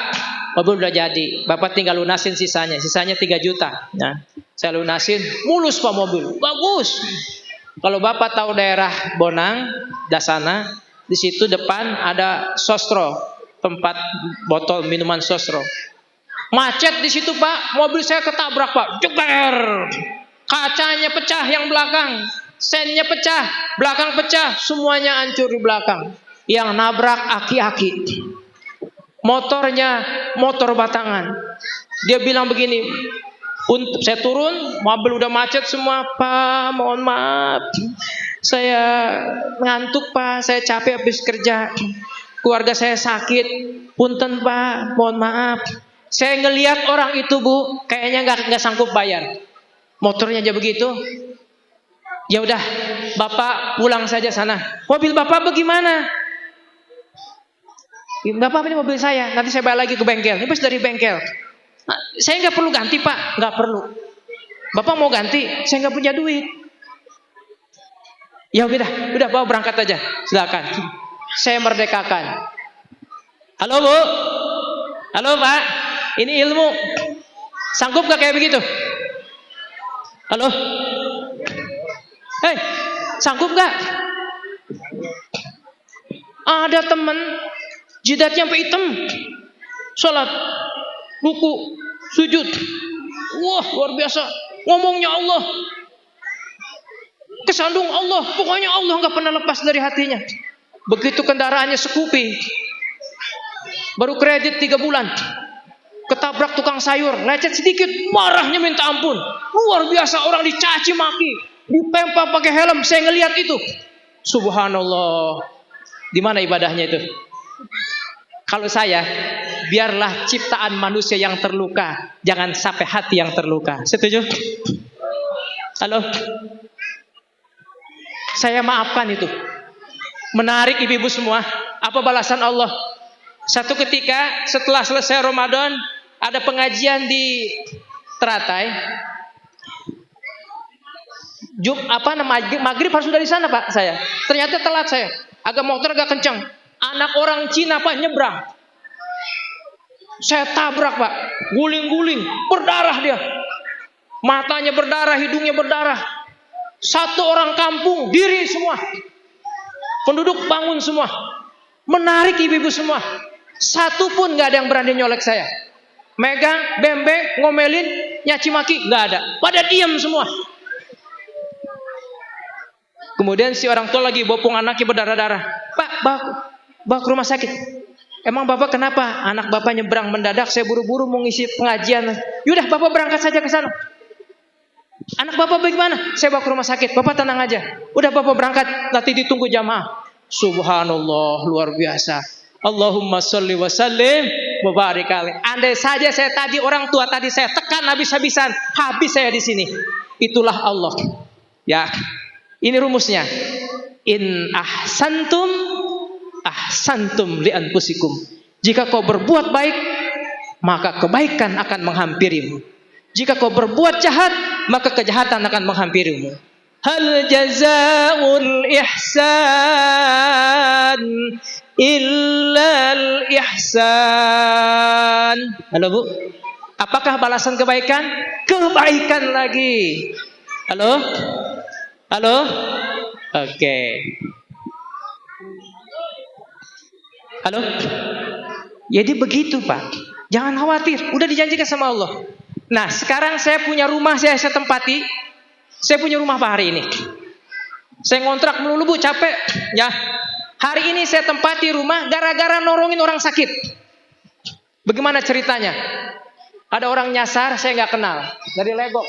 mobil udah jadi, Bapak tinggal lunasin sisanya 3 juta. Nah, saya lunasin, mulus Pak mobil, bagus. Kalau Bapak tahu daerah Bonang, Dasana, di situ depan ada Sostro, tempat botol minuman Sostro. Macet di situ Pak, mobil saya ketabrak Pak, jeger, kacanya pecah yang belakang, sennya pecah, belakang pecah, semuanya hancur di belakang. Yang nabrak aki-aki. Motornya motor batangan. Dia bilang begini, saya turun, mobil udah macet semua, Pak, mohon maaf, saya ngantuk Pak, saya capek habis kerja, keluarga saya sakit, punten Pak, mohon maaf. Saya ngelihat orang itu Bu, kayaknya nggak sanggup bayar, motornya aja begitu. Ya udah, Bapak pulang saja sana. Mobil Bapak bagaimana? Bapak ini mobil saya, nanti saya bayar lagi ke bengkel. Ini pas dari bengkel. Nah, saya nggak perlu ganti Pak, nggak perlu. Bapak mau ganti, saya nggak punya duit. Ya udah bawa berangkat aja, silakan. Saya merdekakan. Halo Bu, halo Pak, ini ilmu. Sanggup nggak kayak begitu? Halo, hei, sanggup nggak? Ada teman jidatnya sampai hitam, sholat, ruku, sujud, Wah, luar biasa. Ngomongnya Allah. Kesandung Allah. Pokoknya Allah nggak pernah lepas dari hatinya. Begitu kendaraannya Scoopy. Baru kredit 3 bulan. Ketabrak tukang sayur. Lecet sedikit. Marahnya minta ampun. Luar biasa, orang dicaci maki. Ditempel pakai helm. Saya ngelihat itu. Subhanallah. Di mana ibadahnya itu? Kalau saya, biarlah ciptaan manusia yang terluka, jangan sampai hati yang terluka. Setuju? Halo? Saya maafkan itu. Menarik ibu-ibu semua. Apa balasan Allah? Satu ketika setelah selesai Ramadan, ada pengajian di Teratai. Maghrib harus sudah di sana Pak saya. Ternyata telat saya. Agak motor agak kencang. Anak orang Cina Pak nyebrang. Saya tabrak Pak. Guling-guling. Berdarah dia. Matanya berdarah, hidungnya berdarah. Satu orang kampung, diri semua. Penduduk bangun semua. Menarik ibu-ibu semua. Satu pun gak ada yang berani nyolek saya. Megang, bembe, ngomelin, nyaci maki, gak ada. Pada diam semua. Kemudian si orang tua lagi bopong anaknya berdarah-darah. Pak, bawa ke rumah sakit. Emang bapak kenapa? Anak bapak nyebrang mendadak, saya buru-buru mau ngisi pengajian. Yaudah bapak berangkat saja ke sana. Anak bapak bagaimana? Saya bawa ke rumah sakit. Bapak tenang aja. Udah bapak berangkat, nanti ditunggu jamaah. Subhanallah, luar biasa. Allahumma sholli wa sallim wa barik alaih. Andai saja saya tadi orang tua tadi saya tekan habis-habisan, habis saya di sini. Itulah Allah. Ya. Ini rumusnya. In ahsantum li anfusikum. Jika kau berbuat baik, maka kebaikan akan menghampirimu. Jika kau berbuat jahat, maka kejahatan akan menghampirimu. Hal jazaa'ul ihsan illal ihsan. Halo Bu. Apakah balasan kebaikan? Kebaikan lagi. Halo? Halo? Oke. Halo? Jadi begitu Pak. Jangan khawatir. Udah dijanjikan sama Allah. Nah sekarang saya punya rumah saya tempati. Saya punya rumah Pak hari ini. Saya ngontrak melulu Bu, capek. Ya. Hari ini saya tempati rumah gara-gara nolongin orang sakit. Bagaimana ceritanya? Ada orang nyasar saya nggak kenal. Dari Legok.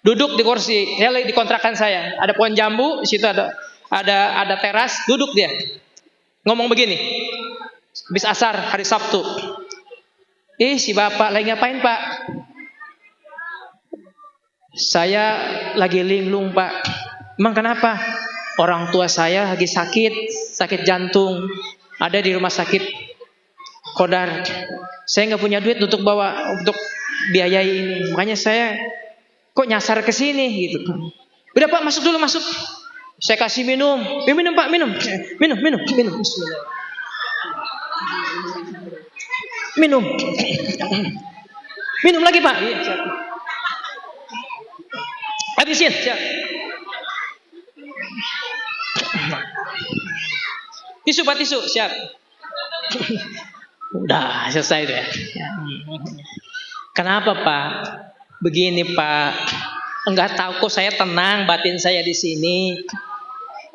Duduk di kursi, saya di kontrakan saya. Ada pohon jambu, di situ ada teras, duduk dia. Ngomong begini. Habis asar hari Sabtu. Si bapak lagi ngapain Pak? Saya lagi linglung Pak. Emang kenapa? Orang tua saya lagi sakit jantung. Ada di rumah sakit Kodar. Saya nggak punya duit untuk biayai ini. Makanya saya kok nyasar ke sini gitu. Udah Pak, masuk dulu, masuk. Saya kasih minum. Minum Pak, minum. Minum. Bismillah. Minum. Minum lagi Pak. Iya, siap. Habisin, siap. Tisu Pak, tisu, siap. Udah selesai deh. Kenapa Pak? Begini Pak, enggak tahu kok saya tenang batin saya di sini.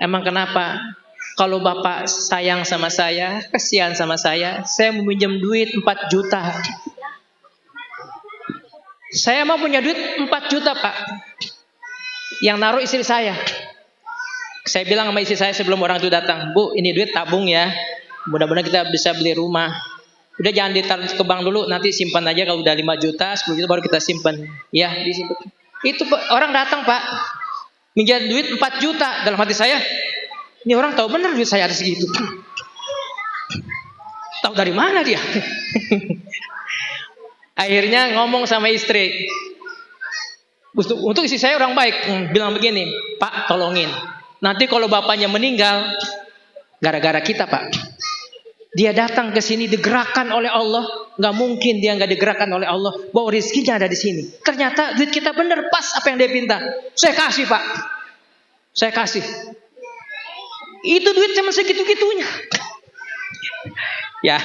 Emang kenapa? Kalau Bapak sayang sama saya, kasihan sama saya mau minjem duit 4 juta. Saya mau punya duit 4 juta Pak. Yang naruh istri saya. Saya bilang sama istri saya sebelum orang itu datang, Bu, ini duit tabung ya. Mudah-mudahan kita bisa beli rumah. Udah jangan ditaruh ke bank dulu, nanti simpan aja kalau udah 5 juta, 10 juta baru kita simpan. Ya, disimpan. Itu orang datang Pak, minjam duit 4 juta. Dalam hati saya, ini orang tahu benar duit saya ada segitu. Tahu dari mana dia? Akhirnya ngomong sama istri. Untuk istri saya orang baik, bilang begini, Pak tolongin. Nanti kalau bapaknya meninggal, gara-gara kita Pak. Dia datang ke sini digerakkan oleh Allah, nggak mungkin dia nggak digerakkan oleh Allah bahwa rezekinya ada di sini. Ternyata duit kita bener pas apa yang dia pinta. Saya kasih Pak, saya kasih. Itu duit cuma segitu-gitunya. Ya,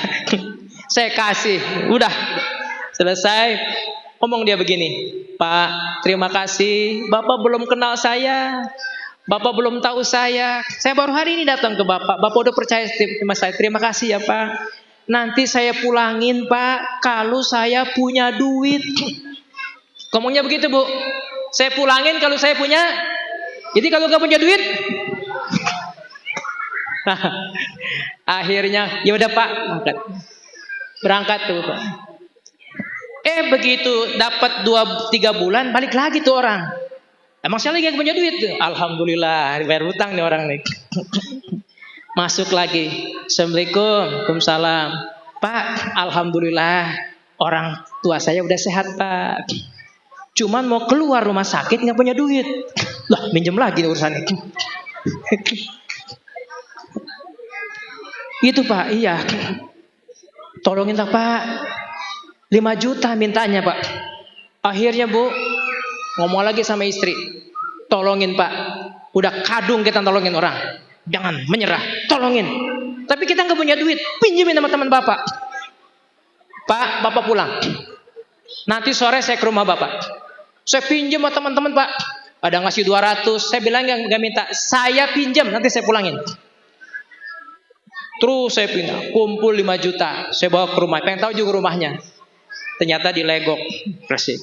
saya kasih. Udah selesai. Ngomong dia begini, Pak, terima kasih, Bapak belum kenal saya, Bapak belum tahu saya baru hari ini datang ke Bapak udah percaya sama saya, terima kasih ya Pak. Nanti saya pulangin Pak, kalau saya punya duit. Ngomongnya begitu Bu, saya pulangin kalau saya punya. Jadi kalau gak punya duit, akhirnya ya udah Pak, berangkat tuh Pak. Begitu dapat 2-3 bulan balik lagi tuh orang. Emang saya lagi punya duit tuh. Alhamdulillah bayar hutang nih orang nih. Masuk lagi. Assalamualaikum, Waalaikumsalam. Pak, alhamdulillah orang tua saya udah sehat Pak. Cuman mau keluar rumah sakit nggak punya duit. Lah minjem lagi urusannya. Itu Pak, iya. Tolongin lah Pak. 5 juta mintanya Pak. Akhirnya Bu ngomong lagi sama istri, tolongin Pak. Udah kadung kita tolongin orang. Jangan menyerah, tolongin. Tapi kita nggak punya duit, pinjemin sama teman Bapak. Pak, Bapak pulang. Nanti sore saya ke rumah Bapak. Saya pinjam sama teman-teman Pak. Ada ngasih 200, saya bilang nggak minta. Saya pinjam, nanti saya pulangin. Terus saya pindah, kumpul 5 juta. Saya bawa ke rumah, pengen tahu juga rumahnya. Ternyata dilegok, resip.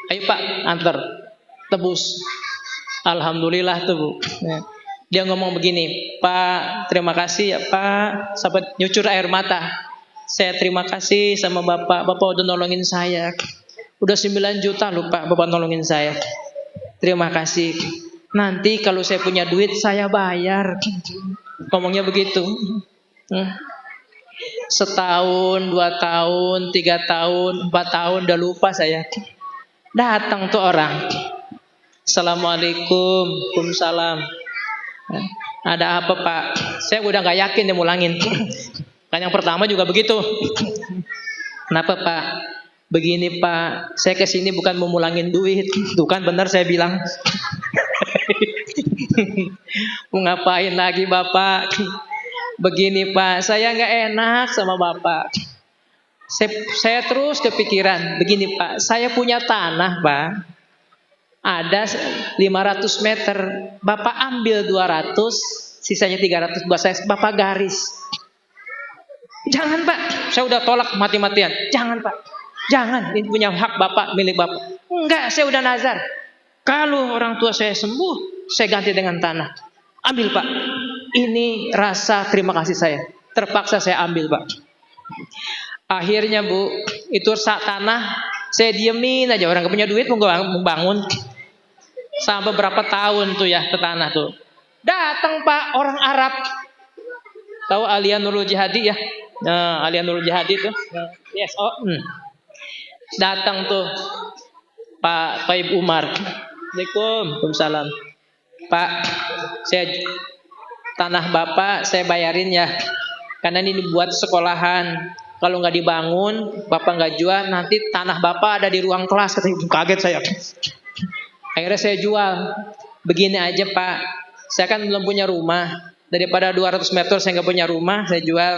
Ayo Pak, antar, tebus. Alhamdulillah tuh Bu. Dia ngomong begini, Pak, terima kasih ya Pak. Sampai nyucur air mata. Saya terima kasih sama Bapak. Bapak udah nolongin saya. Udah 9 juta loh Pak, Bapak nolongin saya. Terima kasih. Nanti kalau saya punya duit saya bayar. Ngomongnya begitu. Setahun, 2 tahun, 3 tahun, 4 tahun udah lupa saya. Datang tuh orang. Assalamualaikum, Waalaikumsalam. Ada apa Pak? Saya udah gak yakin dia mulangin. Kan yang pertama juga begitu. Kenapa Pak? Begini Pak, saya kesini bukan mau mulangin duit. Tuh kan benar saya bilang. Mau ngapain lagi Bapak? Begini Pak, saya nggak enak sama Bapak. Saya terus kepikiran. Begini Pak, saya punya tanah Pak. Ada 500 meter. Bapak ambil 200, sisanya 300 buat saya. Bapak garis. Jangan Pak, saya udah tolak mati-matian. Jangan Pak, jangan. Ini punya hak Bapak, milik Bapak. Enggak, saya udah nazar. Kalau orang tua saya sembuh, saya ganti dengan tanah. Ambil Pak. Ini rasa terima kasih saya. Terpaksa saya ambil Pak. Akhirnya Bu, itu saat tanah saya diemin aja. Orang gak punya duit mau bangun. Sampai berapa tahun tuh ya ke tanah tuh. Datang Pak orang Arab. Tahu Alia Nurul Jihadi ya? Nah, Alia Nurul Jihadi tuh. Yes, datang tuh Pak Taib Umar. Waalaikumsalam. Pak, saya tanah Bapak saya bayarin ya. Karena ini buat sekolahan. Kalau nggak dibangun, Bapak nggak jual, nanti tanah Bapak ada di ruang kelas. Kaget saya. Akhirnya saya jual. Begini aja Pak, saya kan belum punya rumah. Daripada 200 meter saya nggak punya rumah, saya jual.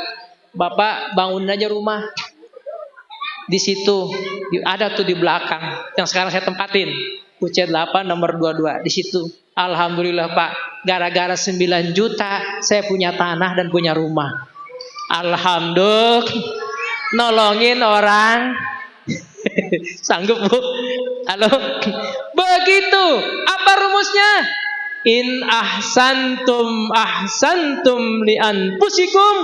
Bapak bangun aja rumah. Di situ ada tuh di belakang yang sekarang saya tempatin. UC8 nomor 22 di situ. Alhamdulillah Pak, gara-gara 9 juta saya punya tanah dan punya rumah. Alhamdulillah, nolongin orang. Sanggup Bu? Halo. Begitu. Apa rumusnya? In ahsantum li anfusikum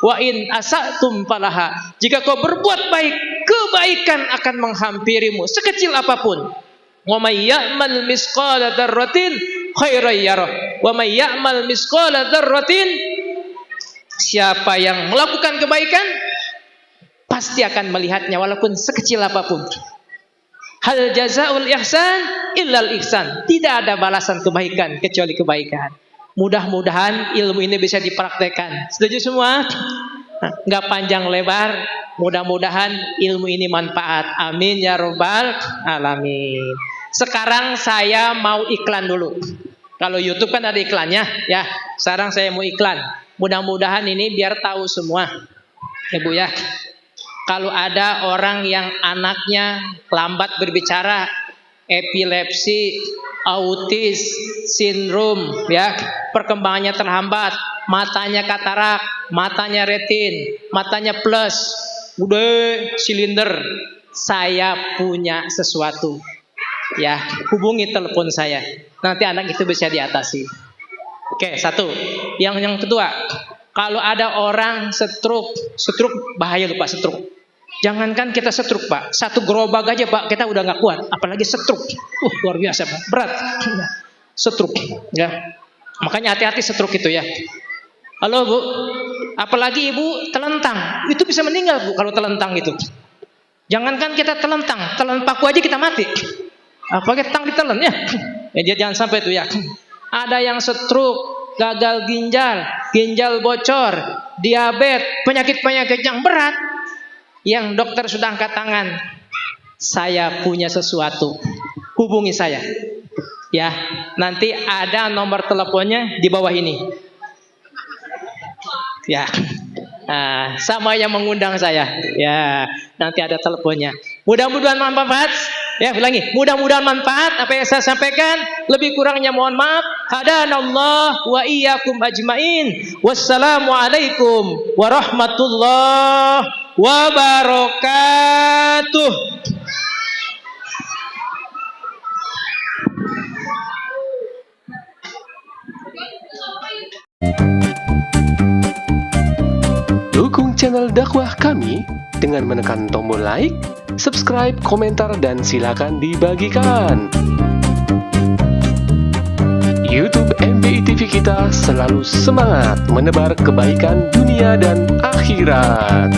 wa in asatum falaha. Jika kau berbuat baik, kebaikan akan menghampirimu sekecil apapun. Wa may ya'mal misqala dzarratin khairan yarah wa may ya'mal misqala dzarratin, siapa yang melakukan kebaikan pasti akan melihatnya walaupun sekecil apapun. Hal jazaul ihsan illal ihsan. Tidak ada balasan kebaikan kecuali kebaikan. Mudah-mudahan ilmu ini bisa dipraktekkan. Setuju semua? Nggak panjang lebar. Mudah-mudahan ilmu ini manfaat. Amin ya rabbal alamin. Sekarang saya mau iklan dulu. Kalau YouTube kan ada iklannya, ya. Sekarang saya mau iklan. Mudah-mudahan ini biar tahu semua, ya Bu ya. Kalau ada orang yang anaknya lambat berbicara, epilepsi, autis, sindrom, ya, perkembangannya terhambat, matanya katarak, matanya retin, matanya plus, udah silinder, saya punya sesuatu. Ya, hubungi telepon saya. Nanti anak itu bisa diatasi. Oke, satu. Yang kedua, kalau ada orang stroke bahaya lupa stroke. Jangankan kita stroke, Pak. Satu gerobak aja, Pak, kita udah nggak kuat. Apalagi stroke. Luar biasa, Pak. Berat. Stroke. Ya. Makanya hati-hati stroke itu ya. Halo, Bu. Apalagi Ibu telentang. Itu bisa meninggal, Bu, kalau telentang itu. Jangankan kita telentang. Telan paku aja kita mati. Apalagi tang ditelen ya. Ya, jangan sampai itu ya. Ada yang stroke, gagal ginjal, ginjal bocor, diabetes, penyakit-penyakit yang berat. Yang dokter sudah angkat tangan, saya punya sesuatu, hubungi saya. Ya, nanti ada nomor teleponnya di bawah ini. Ya, sama yang mengundang saya. Ya, nanti ada teleponnya. Mudah-mudahan manfaat. Ya, ulangi. Mudah-mudahan manfaat apa yang saya sampaikan. Lebih kurangnya mohon maaf. Hadanallah wa iyyakum ajmain. Wassalamualaikum warahmatullahi wabarakatuh. Dukung channel dakwah kami dengan menekan tombol like, subscribe, komentar, dan silakan dibagikan. YouTube MBI TV kita selalu semangat menebar kebaikan dunia dan akhirat.